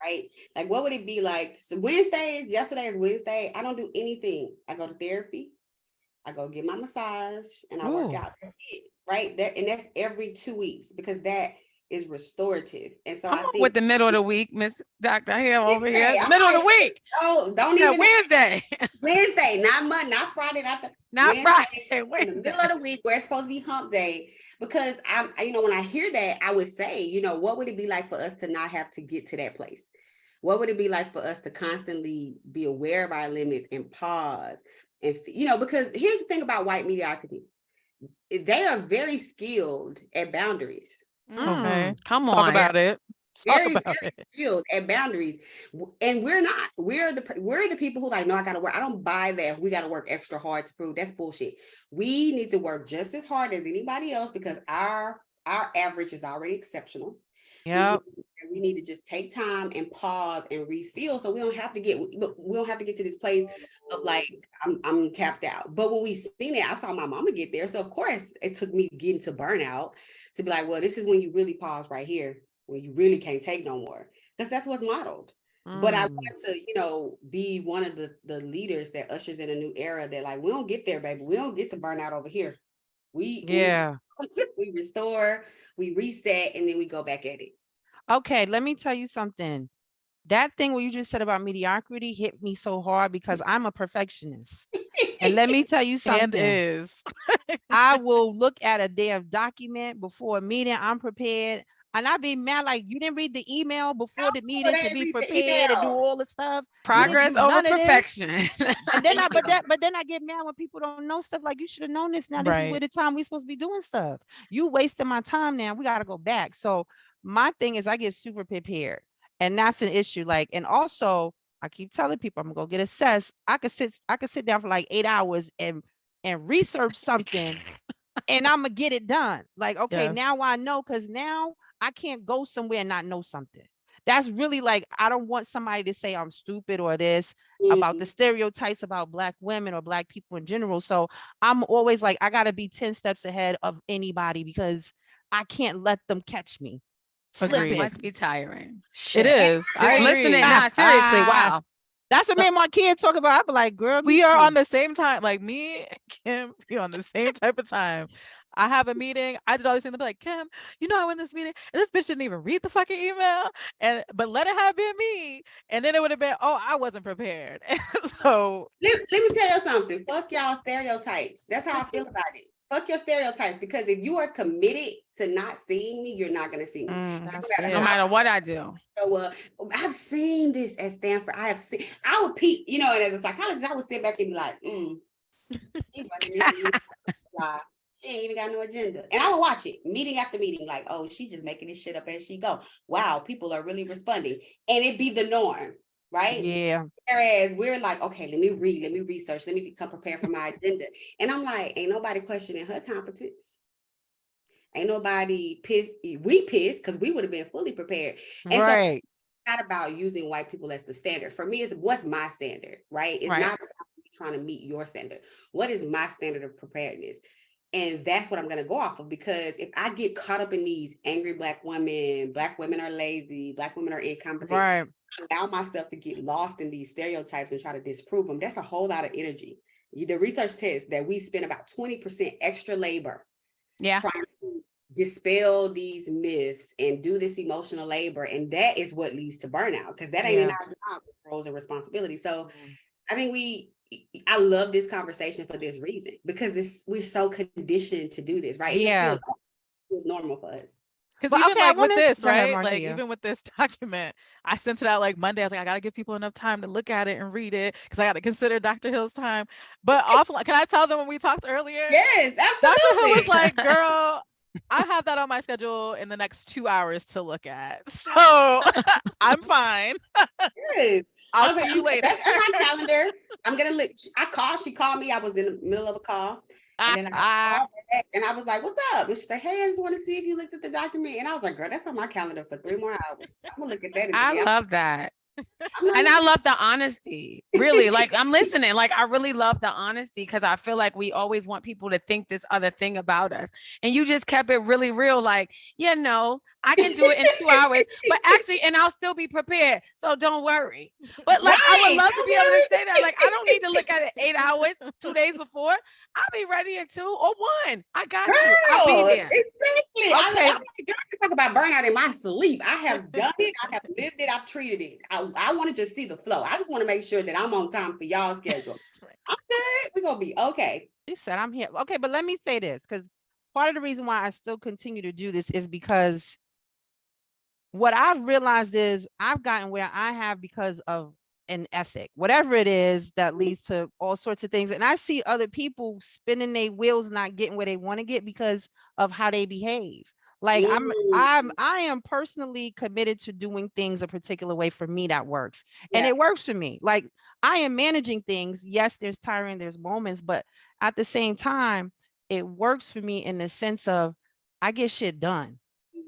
Right? Like, what would it be like? So yesterday is Wednesday. I don't do anything. I go to therapy. I go get my massage and I work out. That's it. Right? And that's every 2 weeks, because that is restorative. And so I think
with the middle of the week, Miss Dr. Hill over here. Middle of the week.
Oh, don't even
Wednesday.
Wednesday, not Monday, not Friday, not
Friday.
Wednesday. In the middle of the week where it's supposed to be hump day. Because when I hear that, I would say, what would it be like for us to not have to get to that place? What would it be like for us to constantly be aware of our limits and pause? And because here's the thing about white mediocrity. They are very skilled at boundaries.
Okay.
Come on.
Talk about it. Talk
very,
about
very
it.
skilled at boundaries. And we're not. We're the people who like, no, I gotta work. I don't buy that. We gotta work extra hard to prove. That's bullshit. We need to work just as hard as anybody else because our average is already exceptional.
Yeah.
We need to just take time and pause and refuel so we don't have to get to this place of like I'm tapped out. But when we seen it, I saw my mama get there. So of course it took me getting to burnout to be like, well, this is when you really pause right here, when you really can't take no more. Because that's what's modeled. But I want to, be one of the leaders that ushers in a new era that like, we don't get there, baby. We don't get to burnout over here. We we restore, we reset, and then we go back at it.
Okay, let me tell you something. That thing what you just said about mediocrity hit me so hard because I'm a perfectionist. And let me tell you
And
something.
is.
I will look at a damn document before a meeting. I'm prepared. And I'd be mad like you didn't read the email before the meeting to be prepared and do all the stuff.
Progress over perfection.
And then but then I get mad when people don't know stuff. Like you should have known this now. This is where the time we supposed to be doing stuff. You wasting my time now. We gotta go back. So my thing is I get super prepared. And that's an issue. Like, and also I keep telling people I'm gonna go get assessed. I could sit down for like 8 hours and research something and I'm gonna get it done. Like, okay, now I know because now I can't go somewhere and not know something. That's really like, I don't want somebody to say I'm stupid or this about the stereotypes about Black women or Black people in general. So I'm always like, I gotta be 10 steps ahead of anybody because I can't let them catch me.
It must be tiring.
It is.
Just listening. Nah, seriously. Wow.
That's what me and my kid talk about. I be like, girl,
we are on the same time. Like me and Kim be on the same type of time. I have a meeting. I did all these things. I'd be like, Kim, I went this meeting and this bitch didn't even read the fucking email. But let it have been me. And then it would have been, oh, I wasn't prepared. So
let me tell you something. Fuck y'all stereotypes. That's how I feel about it. Fuck your stereotypes, because if you are committed to not seeing me, you're not going to see me.
No matter what I do.
So I've seen this at Stanford. I would peep, and as a psychologist, I would sit back and be like, she ain't even got no agenda. And I would watch it meeting after meeting, like, oh, she's just making this shit up as she go. Wow, people are really responding. And it'd be the norm. Right?
Yeah.
Whereas we're like, okay, let me read, let me research, let me become prepared for my agenda. And I'm like, ain't nobody questioning her competence. Ain't nobody pissed. We pissed because we would have been fully prepared. And so it's not about using white people as the standard. For me, it's what's my standard, right? It's not about trying to meet your standard. What is my standard of preparedness? And that's what I'm going to go off of, because if I get caught up in these angry Black women are lazy, Black women are incompetent, allow myself to get lost in these stereotypes and try to disprove them, that's a whole lot of energy. The research says that we spend about 20% extra labor trying to dispel these myths and do this emotional labor. And that is what leads to burnout, because that ain't in our job roles and responsibilities. So I think I love this conversation for this reason, because we're so conditioned to do this, right? It just feels normal for us.
Because even with this, right? Like even with this document, I sent it out like Monday. I was like, I gotta give people enough time to look at it and read it because I got to consider Dr. Hill's time. But offline, can I tell them when we talked earlier?
Yes, absolutely.
Dr. Hill was like, girl, I have that on my schedule in the next 2 hours to look at. So I'm fine.
Yes.
I'll see you later.
That's on my calendar. I'm gonna look. She called me. I was in the middle of a call. And then I was like, what's up? And she said, hey, I just want to see if you looked at the document. And I was like, girl, that's on my calendar for 3 more hours. I'm gonna look at that.
I love that. And I love the honesty, really. Like, I'm listening. Like, I really love the honesty, because I feel like we always want people to think this other thing about us. And you just kept it really real. Like, I can do it in 2 hours, but actually, and I'll still be prepared. So don't worry. But like, I would love to be able to say that. Like, I don't need to look at it 8 hours, 2 days before. I'll be ready in 2 or 1. I got you. I'll be there.
Exactly. Okay. I talk about burnout in my sleep. I have done it. I have lived it. I've treated it. I want to just see the flow. I just want to make sure that I'm on time for y'all schedule. I'm good. We're going to be okay.
She said, I'm here. Okay, but let me say this, because part of the reason why I still continue to do this is because what I've realized is I've gotten where I have because of an ethic, whatever it is that leads to all sorts of things. And I see other people spinning their wheels, not getting where they want to get because of how they behave. Like I am personally committed to doing things a particular way for me that works. And it works for me. Like I am managing things. Yes, there's tiring, there's moments, but at the same time, it works for me in the sense of I get shit done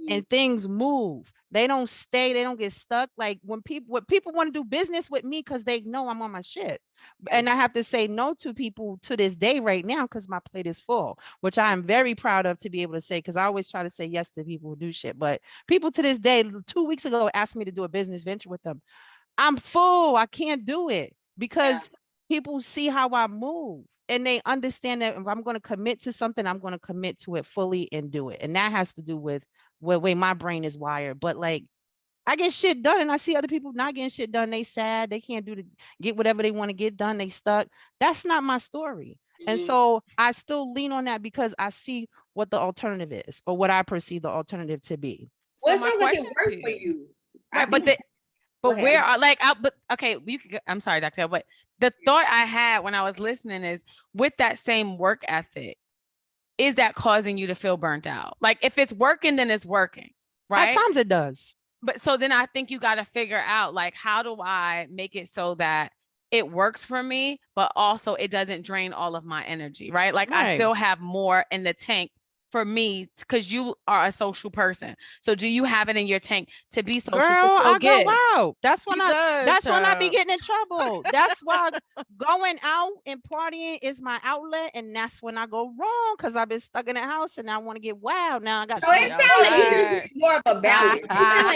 and things move. They don't stay, they don't get stuck. Like when people want to do business with me because they know I'm on my shit. And I have to say no to people to this day right now because my plate is full, which I am very proud of to be able to say, because I always try to say yes to people who do shit. But people to this day, 2 weeks ago, asked me to do a business venture with them. I'm full. I can't do it because people see how I move and they understand that if I'm going to commit to something, I'm going to commit to it fully and do it. And that has to do with the way my brain is wired. But like, I get shit done and I see other people not getting shit done. They sad. They can't get whatever they want to get done. They stuck. That's not my story. And so I still lean on that because I see what the alternative is or what I perceive the alternative to be.
Well, so it sounds like it worked for you.
Right, but where are but okay, I'm sorry, Dr. But the thought I had when I was listening is with that same work ethic, is that causing you to feel burnt out? Like if it's working, then it's working, right?
At times it does.
But so then I think you got to figure out like, how do I make it so that it works for me, but also it doesn't drain all of my energy, right? Like I still have more in the tank for me because you are a social person. So do you have it in your tank to be social?
Girl, I go out. That's when I be getting in trouble. That's why going out and partying is my outlet, and that's when I go wrong because I've been stuck in the house and I want to get wild. Now I got.
So it sounds like you just need more of a balance.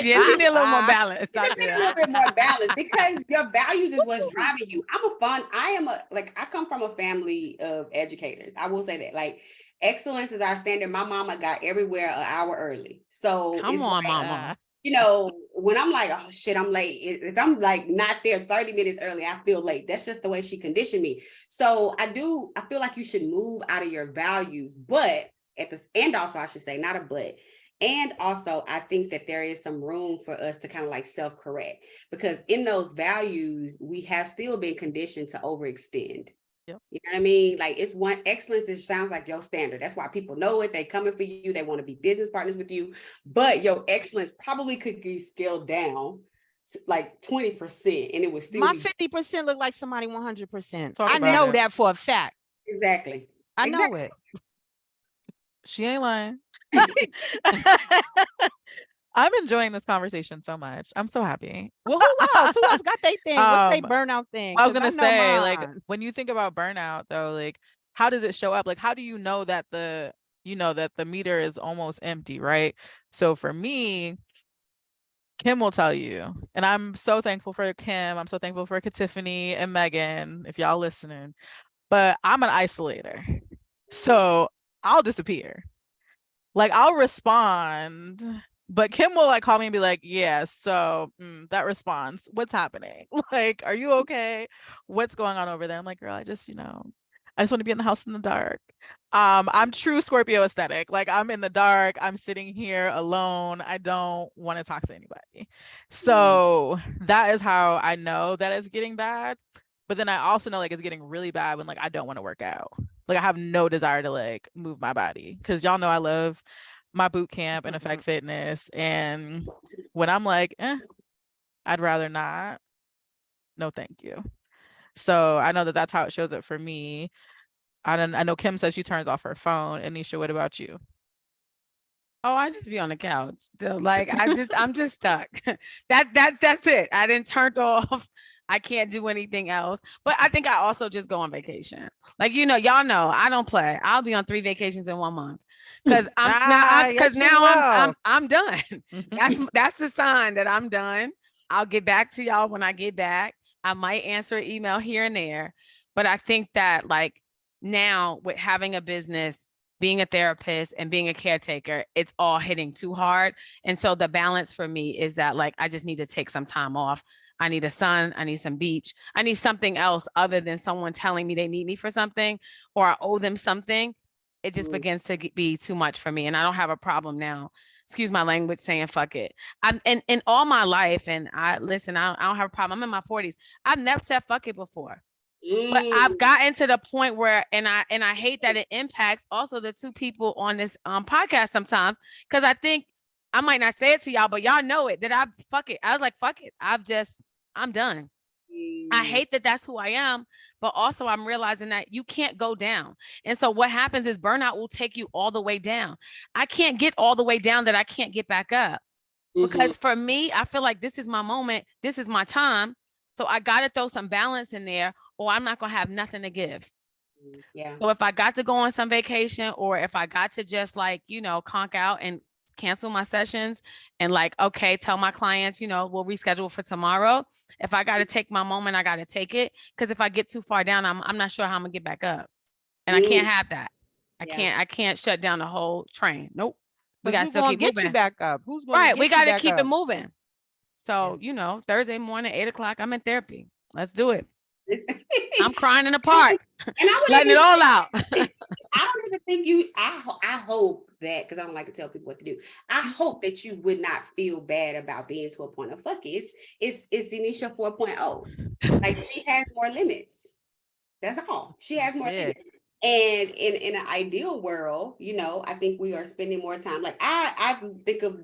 Yes, you need a little more balance.
You just need a little bit more balance because your values is what's driving you. I come from a family of educators. I will say that, like. Excellence is our standard. My mama got everywhere an hour early. So
come on, mama.
You know, when I'm like, oh shit, I'm late. If I'm like not there 30 minutes early, I feel late. That's just the way she conditioned me. So I feel like you should move out of your values, but also I should say, not a but. And also, I think that there is some room for us to kind of like self-correct because in those values, we have still been conditioned to overextend.
Yep.
You know what I mean? Like it's one excellence. It sounds like your standard. That's why people know it. They coming for you. They want to be business partners with you. But your excellence probably could be scaled down to like 20%, and it would still.
My 50% look like somebody 100%.
I
know that for a fact.
Exactly.
I know it.
She ain't lying. I'm enjoying this conversation so much. I'm so happy.
Well, who else? Who else got their thing? What's their burnout thing?
I was gonna say, like, when you think about burnout, though, like, how does it show up? Like, how do you know that the meter is almost empty, right? So for me, Kim will tell you, and I'm so thankful for Kim. I'm so thankful for Tiffany and Megan, if y'all listening. But I'm an isolator, so I'll disappear. Like, I'll respond. But Kim will like call me and be like, yeah, so that response, what's happening? Like, are you okay? What's going on over there? I'm like, girl, I just want to be in the house in the dark. I'm true Scorpio aesthetic. Like I'm in the dark. I'm sitting here alone. I don't want to talk to anybody. So that is how I know that it's getting bad. But then I also know like it's getting really bad when like I don't want to work out. Like I have no desire to like move my body because y'all know I love my boot camp and Effect Fitness. And when I'm like, I'd rather not. No, thank you. So I know that that's how it shows up for me. I know Kim says she turns off her phone. Ednesha, what about you?
Oh, I just be on the couch. So like I'm just stuck. That's it. I didn't turn off. I can't do anything else. But I think I also just go on vacation. Like, y'all know I don't play. I'll be on 3 vacations in 1 month. Because I'm done. That's the sign that I'm done. I'll get back to y'all when I get back. I might answer an email here and there. But I think that like now with having a business, being a therapist and being a caretaker, it's all hitting too hard. And so the balance for me is that like, I just need to take some time off. I need a sun. I need some beach. I need something else other than someone telling me they need me for something or I owe them something. It just begins to be too much for me. And I don't have a problem now. Excuse my language saying fuck it. I'm in all my life. And I don't have a problem. I'm in my 40s. I've never said fuck it before. But I've gotten to the point where, and I hate that it impacts also the two people on this podcast sometimes, because I think I might not say it to y'all, but y'all know it, that I was like, fuck it. I'm done. I hate that that's who I am, but also I'm realizing that you can't go down. And so what happens is burnout will take you all the way down. I can't get all the way down that I can't get back up. Because for me, I feel like this is my moment. This is my time. So I got to throw some balance in there, or I'm not going to have nothing to give.
Yeah.
So if I got to go on some vacation, or if I got to just like, conk out and cancel my sessions and like, okay, tell my clients, we'll reschedule for tomorrow. If I got to take my moment, I got to take it. Because if I get too far down, I'm not sure how I'm gonna get back up. And I can't have that. I can't shut down the whole train. Nope. We got to still keep moving.
You back up. Who's going
right? We got to keep it moving. So Thursday morning, 8:00, I'm in therapy. Let's do it. I'm crying in the park, and I'm letting it all out.
I don't even think I hope that, because I don't like to tell people what to do. I hope that you would not feel bad about being to a point of fuck it. It's Ednesha 4.0. Like, she has more limits. That's all. She has more limits. And in an ideal world, I think we are spending more time. Like, I think of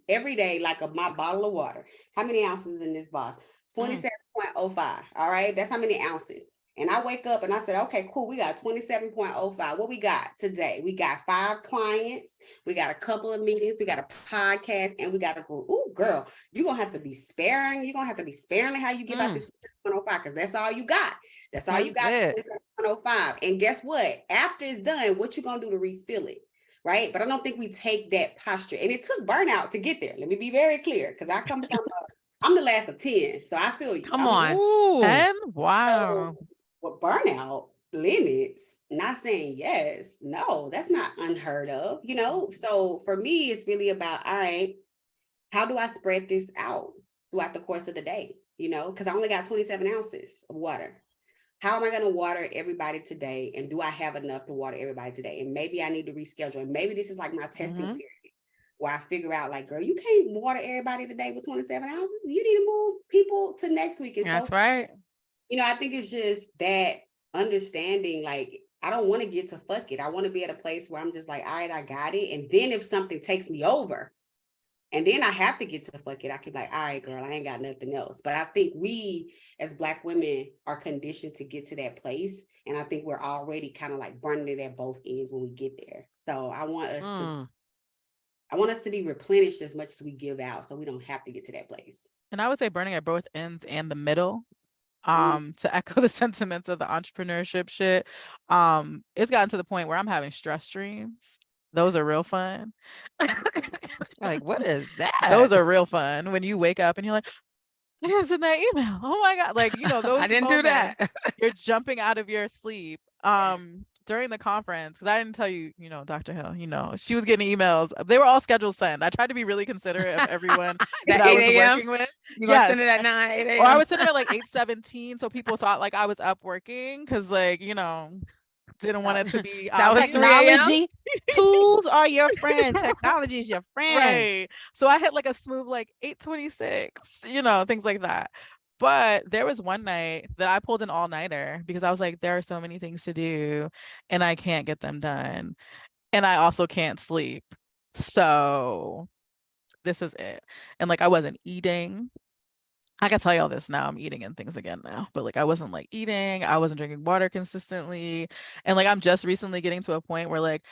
every day like my bottle of water. How many ounces in this bottle? 27.05. All right. That's how many ounces. And I wake up and I said, okay, cool. We got 27.05. What we got today? We got 5 clients. We got a couple of meetings. We got a podcast, and we got a group. Ooh, girl, you're going to have to be sparing. You're going to have to be sparing how you give out this 105, because that's all you got. That's all you got. 105. And guess what? After it's done, what you going to do to refill it? Right. But I don't think we take that posture. And it took burnout to get there. Let me be very clear, because I come from I'm the last of 10. So I feel you.
Come on.
10? Wow.
So, with burnout limits, not saying yes, no, that's not unheard of, So for me, it's really about, all right, how do I spread this out throughout the course of the day? Because I only got 27 ounces of water. How am I going to water everybody today? And do I have enough to water everybody today? And maybe I need to reschedule. And maybe this is like my testing period, where I figure out, like, girl, you can't water everybody today with 27 ounces. You need to move people to next week. And
that's right.
I think it's just that understanding, like, I don't want to get to fuck it. I want to be at a place where I'm just like, all right, I got it. And then if something takes me over, and then I have to get to fuck it, I can be like, all right, girl, I ain't got nothing else. But I think we as Black women are conditioned to get to that place. And I think we're already kind of like burning it at both ends when we get there. So I want us to be replenished as much as we give out, so we don't have to get to that place.
And I would say burning at both ends and the middle. To echo the sentiments of the entrepreneurship shit, it's gotten to the point where I'm having stress dreams. Those are real fun.
Like, what is that?
Those are real fun when you wake up and you're like, I didn't send that email. Oh my God. Like, those
I didn't do that.
You're jumping out of your sleep. During the conference, because I didn't tell you, Dr. Hill, she was getting emails. They were all scheduled sent. I tried to be really considerate of everyone that I was working with.
You send it at 9, 8 a.m.
Or I would send it at like 8:17, so people thought like I was up working, because like, didn't want it to be
that was
technology. Tools are your friend. Technology is your friend.
Right. So I hit like a smooth like 8:26, things like that. But there was one night that I pulled an all-nighter because I was like, there are so many things to do and I can't get them done. And I also can't sleep. So this is it. And like, I wasn't eating. I can tell you all this now. I'm eating and things again now. But like, I wasn't like eating. I wasn't drinking water consistently. And like, I'm just recently getting to a point where like,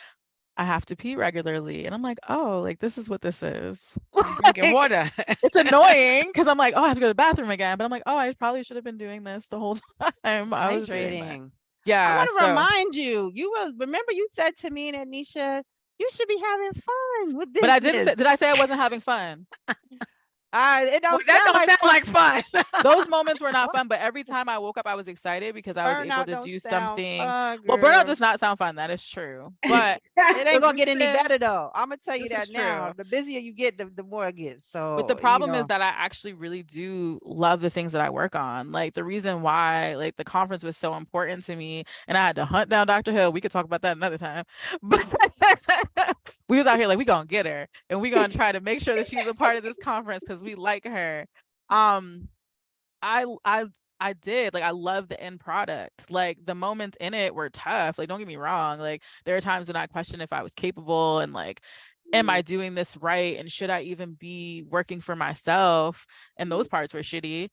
I have to pee regularly. And I'm like, oh, like, this is what this is.
Drinking water.
It's annoying because I'm like, oh, I have to go to the bathroom again. But I'm like, oh, I probably should have been doing this the whole time. I was
hydrating.
Yeah.
I want to remind you, remember you said to me and Ednesha, you should be having fun with this.
But I didn't say, did I say I wasn't having fun?
It don't
sound like fun.
Those moments were not fun, but every time I woke up, I was excited because I was able to do something.
Fun,
well, burnout does not sound fun. That is true, but
it ain't gonna get any better though. I'm gonna tell you that now. The busier you get, the more it gets. So,
but the problem is that I actually really do love the things that I work on. Like the reason why, like the conference was so important to me, and I had to hunt down Dr. Hill. We could talk about that another time, but we was out here like we gonna get her, and we gonna try to make sure that she was a part of this conference because we like her. I I did. Like, I love the end product. Like, the moments in it were tough. Like, don't get me wrong. Like, there are times when I question if I was capable and like, am I doing this right? And should I even be working for myself? And those parts were shitty.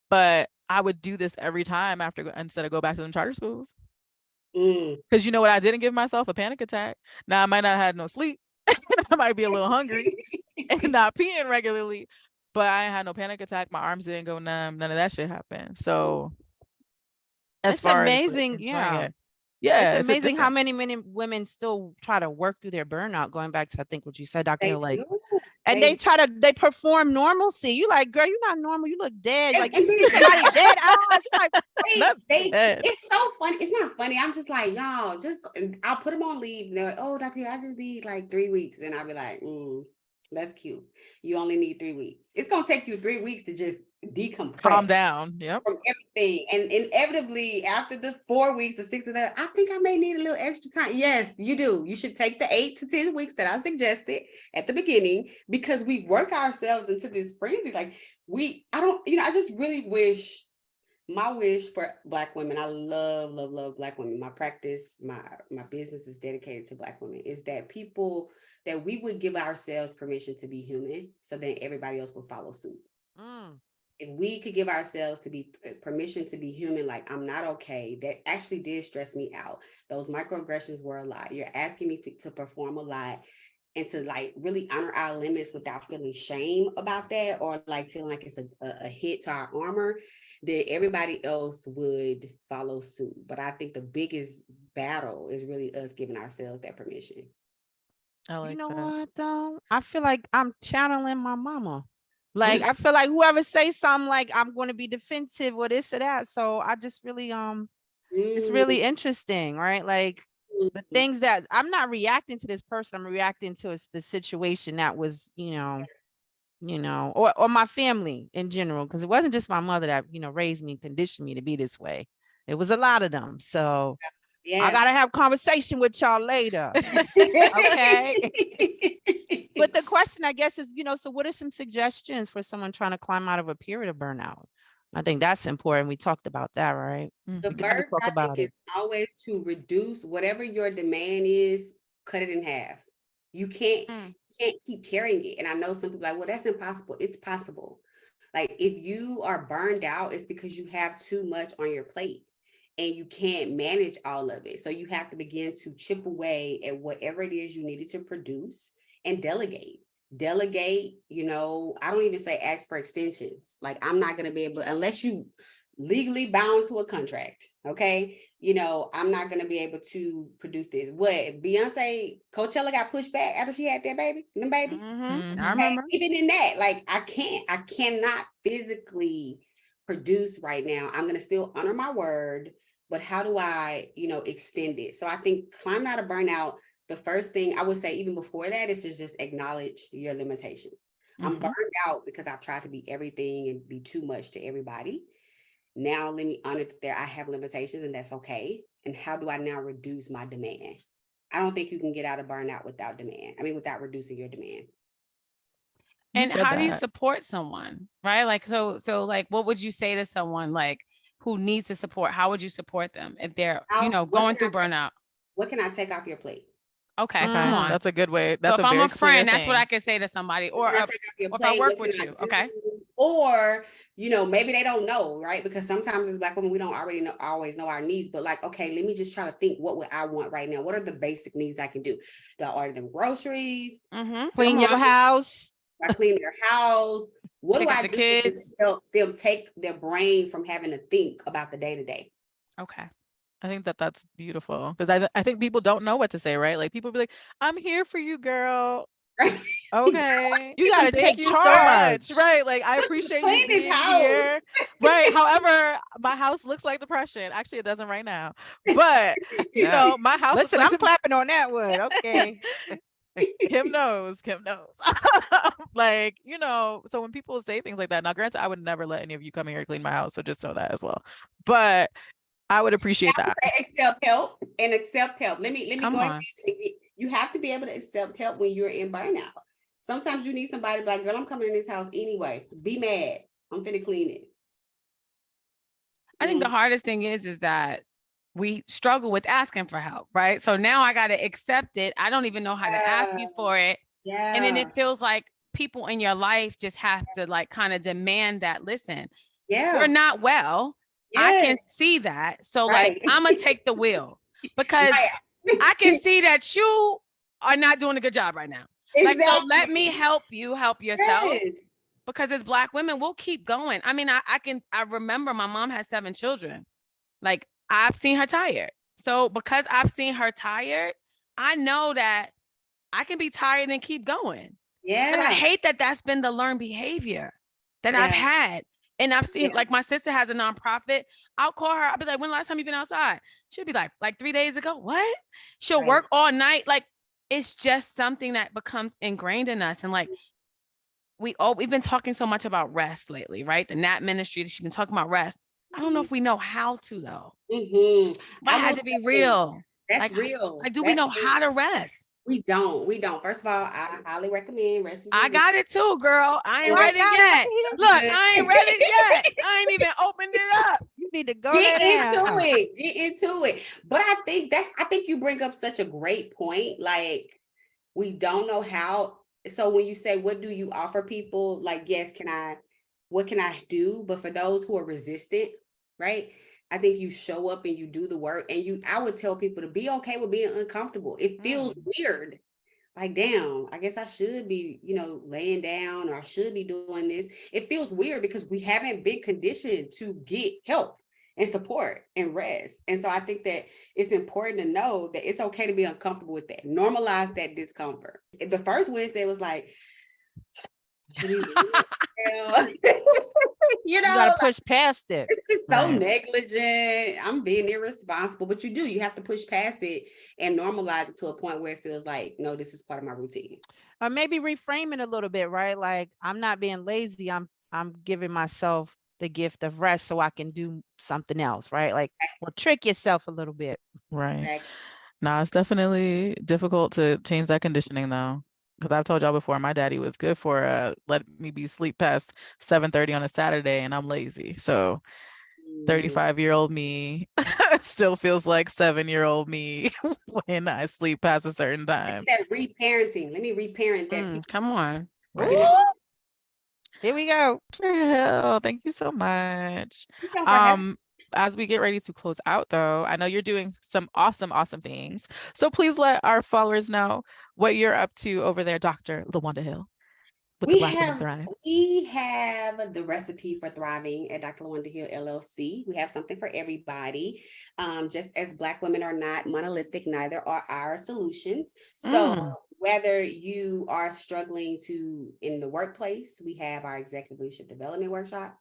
But I would do this every time instead of go back to them charter schools. Because you know what? I didn't give myself a panic attack. Now, I might not have had no sleep. I might be a little hungry and not peeing regularly. But I ain't had no panic attack. My arms didn't go numb. None of that shit happened. So as
It's
far as like,
amazing.
enjoying
Yeah.
it, yeah,
It's amazing how
different.
many women still try to work through their burnout. Going back to, I think, what you said, Dr.
They
Hill, like,
do.
and they perform normalcy. You like, girl, you're not normal. You look dead.
And-
Like,
and
you see
then-
somebody dead eyes. Like,
it's so funny. It's not funny. I'm just like, y'all, just I'll put them on leave. And they're like, oh, Dr. Hill, I just need like 3 weeks. And I'll be like, that's cute. You only need 3 weeks. It's gonna take you 3 weeks to just decompress.
Calm down. Yep.
From everything. And inevitably after the 4 weeks or 6 of that, I think I may need a little extra time. Yes, you do. You should take the 8 to 10 weeks that I suggested at the beginning, because we work ourselves into this frenzy. Like I just really wish, my wish for Black women, I love, love, love Black women. My practice, my business is dedicated to Black women, is that that we would give ourselves permission to be human, so then everybody else will follow suit. If we could give ourselves permission to be human, like, I'm not okay, that actually did stress me out. Those microaggressions were a lot. You're asking me to perform a lot, and to like really honor our limits without feeling shame about that, or like feeling like it's a hit to our armor, then everybody else would follow suit. But I think the biggest battle is really us giving ourselves that permission.
I like
you know
that.
what though? I feel like I'm channeling my mama. Like, I feel like whoever says something like I'm going to be defensive or this or that. So I just really it's really interesting, right? Like, the things that I'm not reacting to this person, I'm reacting to the situation that was, or my family in general, because it wasn't just my mother that, raised me, conditioned me to be this way. It was a lot of them. So I gotta have conversation with y'all later. Okay. But the question, I guess, is, so what are some suggestions for someone trying to climb out of a period of burnout? I think that's important. We talked about that, right?
The first, I think, is always to reduce whatever your demand is, cut it in half. You can't keep carrying it. And I know some people are like, well, that's impossible. It's possible. Like, if you are burned out, it's because you have too much on your plate and you can't manage all of it. So you have to begin to chip away at whatever it is you needed to produce and delegate. I don't even say ask for extensions. Like, I'm not going to be able, unless you legally bound to a contract. Okay. I'm not going to be able to produce this. What, Beyonce, Coachella got pushed back after she had that baby, them babies.
I remember.
Even in that, like, I cannot physically produce right now. I'm going to still honor my word, but how do I, extend it? So I think climbing out of burnout, the first thing I would say, even before that, is to just acknowledge your limitations. I'm burned out because I've tried to be everything and be too much to everybody. Now let me honor that I have limitations, and that's okay. And how do I now reduce my demand? I don't think you can get out of burnout without reducing your demand.
And how do you support someone, right? Like, so like, what would you say to someone like who needs the support? How would you support them if they're, going through burnout?
What can I take off your plate?
Okay, come on.
That's a good way. That's
so if I'm a friend, that's what I can say to somebody, or if I work with you. Okay.
Or, maybe they don't know, right? Because sometimes as Black women, we don't always know our needs, but like, okay, let me just try to think, what would I want right now? What are the basic needs I can do? Do I order them groceries?
Clean your house.
I clean their house. What do I do
kids?
to help them take their brain from having to think about the day to day?
Okay. I think that's beautiful, because I think people don't know what to say, right? Like, people be like, I'm here for you, girl. Okay.
You got to take
charge. So right. Like, I appreciate you being here. Right. However, my house looks like depression. Actually, it doesn't right now. But, my house.
Listen, I'm clapping on that one. Okay.
Kim knows. Like, so when people say things like that, now granted, I would never let any of you come here to clean my house. So just know that as well. But I would appreciate that.
Accept help. Let me go ahead. You have to be able to accept help when you're in burnout. Sometimes you need somebody like, girl, I'm coming in this house anyway. Be mad. I'm finna clean it.
I think the hardest thing is that we struggle with asking for help, right? So now I got to accept it. I don't even know how to ask you for it.
Yeah.
And then it feels like people in your life just have to like kind of demand that, listen,
Yeah.
we're not well. I can see that. So like, I'm going to take the wheel because I can see that you are not doing a good job right now. Like, so let me help you help yourself. Because as Black women, we'll keep going. I mean, I remember my mom has 7 children. Like, I've seen her tired. So because I've seen her tired, I know that I can be tired and keep going.
Yeah.
But I hate that that's been the learned behavior that I've had. And I've seen, like, my sister has a nonprofit. I'll call her. I'll be like, when the last time you've been outside? She'll be like 3 days ago. What? She'll work all night. Like, it's just something that becomes ingrained in us. And like, we've been talking so much about rest lately, right? The NAT ministry, she's been talking about rest. I don't know if we know how to though. But I had to be real.
That's real.
Like, do we know how to rest?
We don't. First of all, I highly recommend rest.
I got it too, girl. I ain't ready yet. Look, I ain't ready yet. I ain't even opened it up.
You need to go
get into it. But I think you bring up such a great point. Like, we don't know how. So when you say, what do you offer people? Like, yes, what can I do? But for those who are resistant, right? I think you show up and you do the work, and I would tell people to be okay with being uncomfortable. It feels weird. Like, damn, I guess I should be, laying down, or I should be doing this. It feels weird because we haven't been conditioned to get help and support and rest. And so I think that it's important to know that it's okay to be uncomfortable with that. Normalize that discomfort. The first Wednesday was like,
you gotta push past it.
It's just so negligent. I'm being irresponsible, but you have to push past it and normalize it to a point where it feels like, no, this is part of my routine.
Or maybe reframe it a little bit, right? Like, I'm not being lazy. I'm giving myself the gift of rest so I can do something else, right? Like, or trick yourself a little bit.
Right. Exactly. No, it's definitely difficult to change that conditioning though. Because I've told y'all before, my daddy was good for let me be sleep past 7:30 on a Saturday, and I'm lazy. So 35-year-old me still feels like 7-year-old me when I sleep past a certain time.
It's that reparenting. Let me reparent that.
Come on.
Here we go.
Trill, thank you so much. As we get ready to close out though, I know you're doing some awesome things. So please let our followers know what you're up to over there, Dr. LaWanda Hill.
We have the recipe for thriving at Dr. LaWanda Hill LLC. We have something for everybody. Just as Black women are not monolithic, neither are our solutions. So whether you are struggling in the workplace, we have our executive leadership development workshop.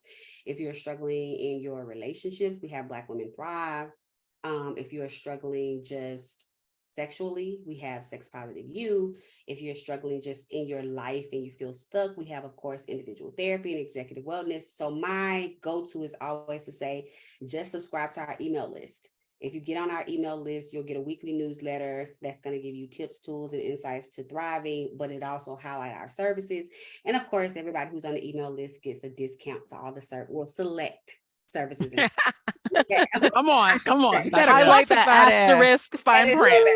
If you're struggling in your relationships, we have Black Women Thrive. If you're struggling just sexually, we have Sex Positive You. If you're struggling just in your life and you feel stuck, we have, of course, individual therapy and executive wellness. So my go-to is always to say, just subscribe to our email list. If you get on our email list, you'll get a weekly newsletter that's going to give you tips, tools, and insights to thriving, but it also highlights our services. And of course, everybody who's on the email list gets a discount to all the select services.
Come on.
I like that asterisk fine print.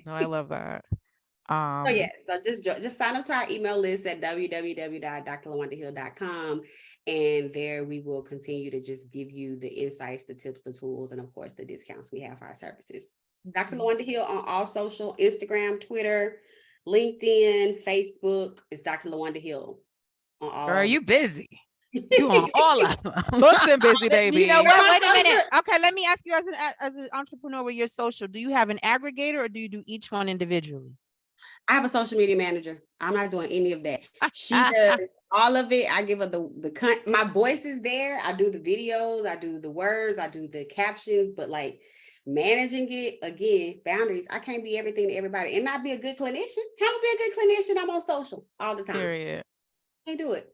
No, I love that.
So just sign up to our email list at www.drlawandahill.com. And there we will continue to just give you the insights, the tips, the tools, and of course the discounts we have for our services. Dr. LaWanda Hill on all social, Instagram, Twitter, LinkedIn, Facebook. It's Dr. LaWanda Hill on all.
Girl, you busy. You on all of them.
Booked and busy, baby.
You know what? Wait a minute. Okay, let me ask you, as an entrepreneur with your social, do you have an aggregator or do you do each one individually?
I have a social media manager. I'm not doing any of that. She does all of it. I give her my voice is there. I do the videos, I do the words, I do the captions, but like managing it, again, boundaries. I can't be everything to everybody and not be a good clinician. How to be a good clinician? I'm on social all the time.
Period.
Can't do it.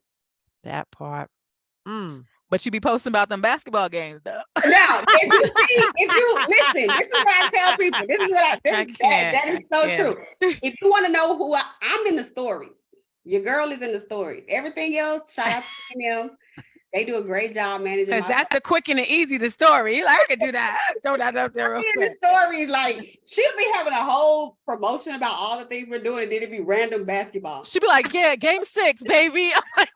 That part.
But you be posting about them basketball games though.
Now, if you listen, this is what I tell people. This is what that is so true. If you want to know who I'm in the stories. Your girl is in the stories. Everything else, shout out to them. They do a great job managing.
Because that's the quick and the easy, the story. Like, I could do that. Throw that up there real quick.
The stories, like, she'll be having a whole promotion about all the things we're doing, and then it'd be random basketball.
She'd be like, yeah, game 6, baby. I'm like,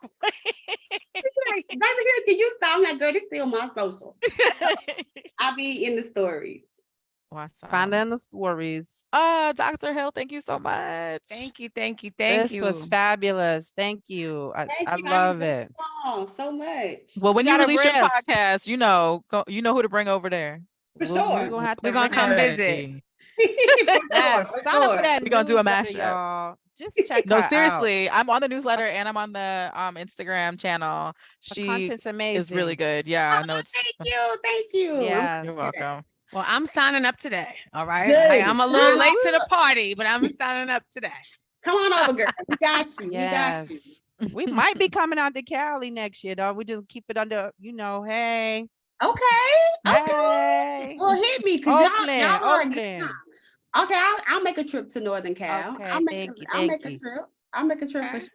She'd be like, baby, here, can you stop? I'm like, girl, this still my social. I'll be in the stories.
Awesome.
Find in the stories.
Dr. Hill, thank you so much.
Thank you. Thank
This
you.
was fabulous. Thank you. I
Thank you.
love it.
So much.
Well, when you
gotta
release your
rest.
podcast, you know who to bring over there.
For sure.
We're gonna have to
We're gonna come
rest.
visit.
Yes,
For
sign up for
sure.
that
We're gonna do a
newsletter,
mashup.
y'all. Just check
No,
her out.
seriously, I'm on the newsletter and I'm on the Instagram channel.
Her
She
content's amazing.
is really good. Yeah, I know it's.
Thank you.
Yes.
You're welcome.
Well, I'm signing up today. All right.
Good.
Like, I'm a little late to the party, but I'm signing up today.
Come on over, girl. We got you.
Yes.
We got you.
We might be coming out to Cali next year, though. We just keep it under, hey.
Okay.
Hey.
Well, hit me because
Oakland,
y'all are a good
Oakland.
time. Okay, I'll make a trip to Northern Cal.
Okay,
I'll make
thank
a
you.
trip. I'll make a trip for
Okay.
sure.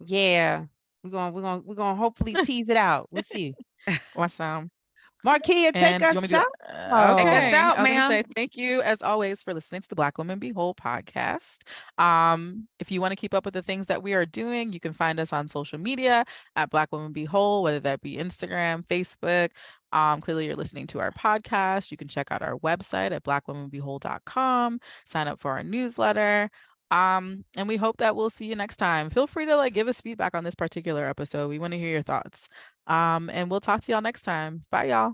Yeah. We're gonna hopefully tease it out. We'll see.
Awesome.
Marquia, take
And you want me
us
to
out.
okay.
Take us out,
I was gonna
ma'am.
say thank you as always for listening to the Black Woman Be Whole podcast. If you want to keep up with the things that we are doing, you can find us on social media at Black Woman Be Whole, whether that be Instagram, Facebook. Clearly you're listening to our podcast. You can check out our website at blackwomanbewhole.com, sign up for our newsletter. And we hope that we'll see you next time. Feel free to give us feedback on this particular episode. We want to hear your thoughts. And we'll talk to y'all next time. Bye, y'all.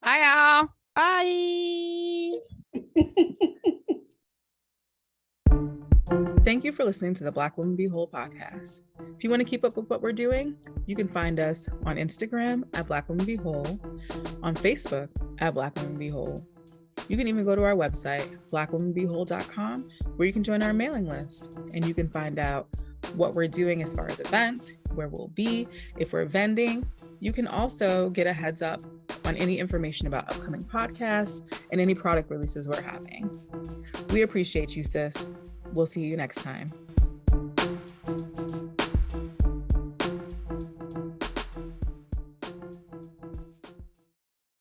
Bye, y'all.
Bye.
Thank you for listening to the Black Woman Be Whole podcast. If you want to keep up with what we're doing, you can find us on Instagram at Black Woman Be Whole, on Facebook at Black Woman Be Whole. You can even go to our website, blackwomanbewhole.com, where you can join our mailing list and you can find out what we're doing as far as events, where we'll be, if we're vending. You can also get a heads up on any information about upcoming podcasts and any product releases we're having. We appreciate you, sis. We'll see you next time.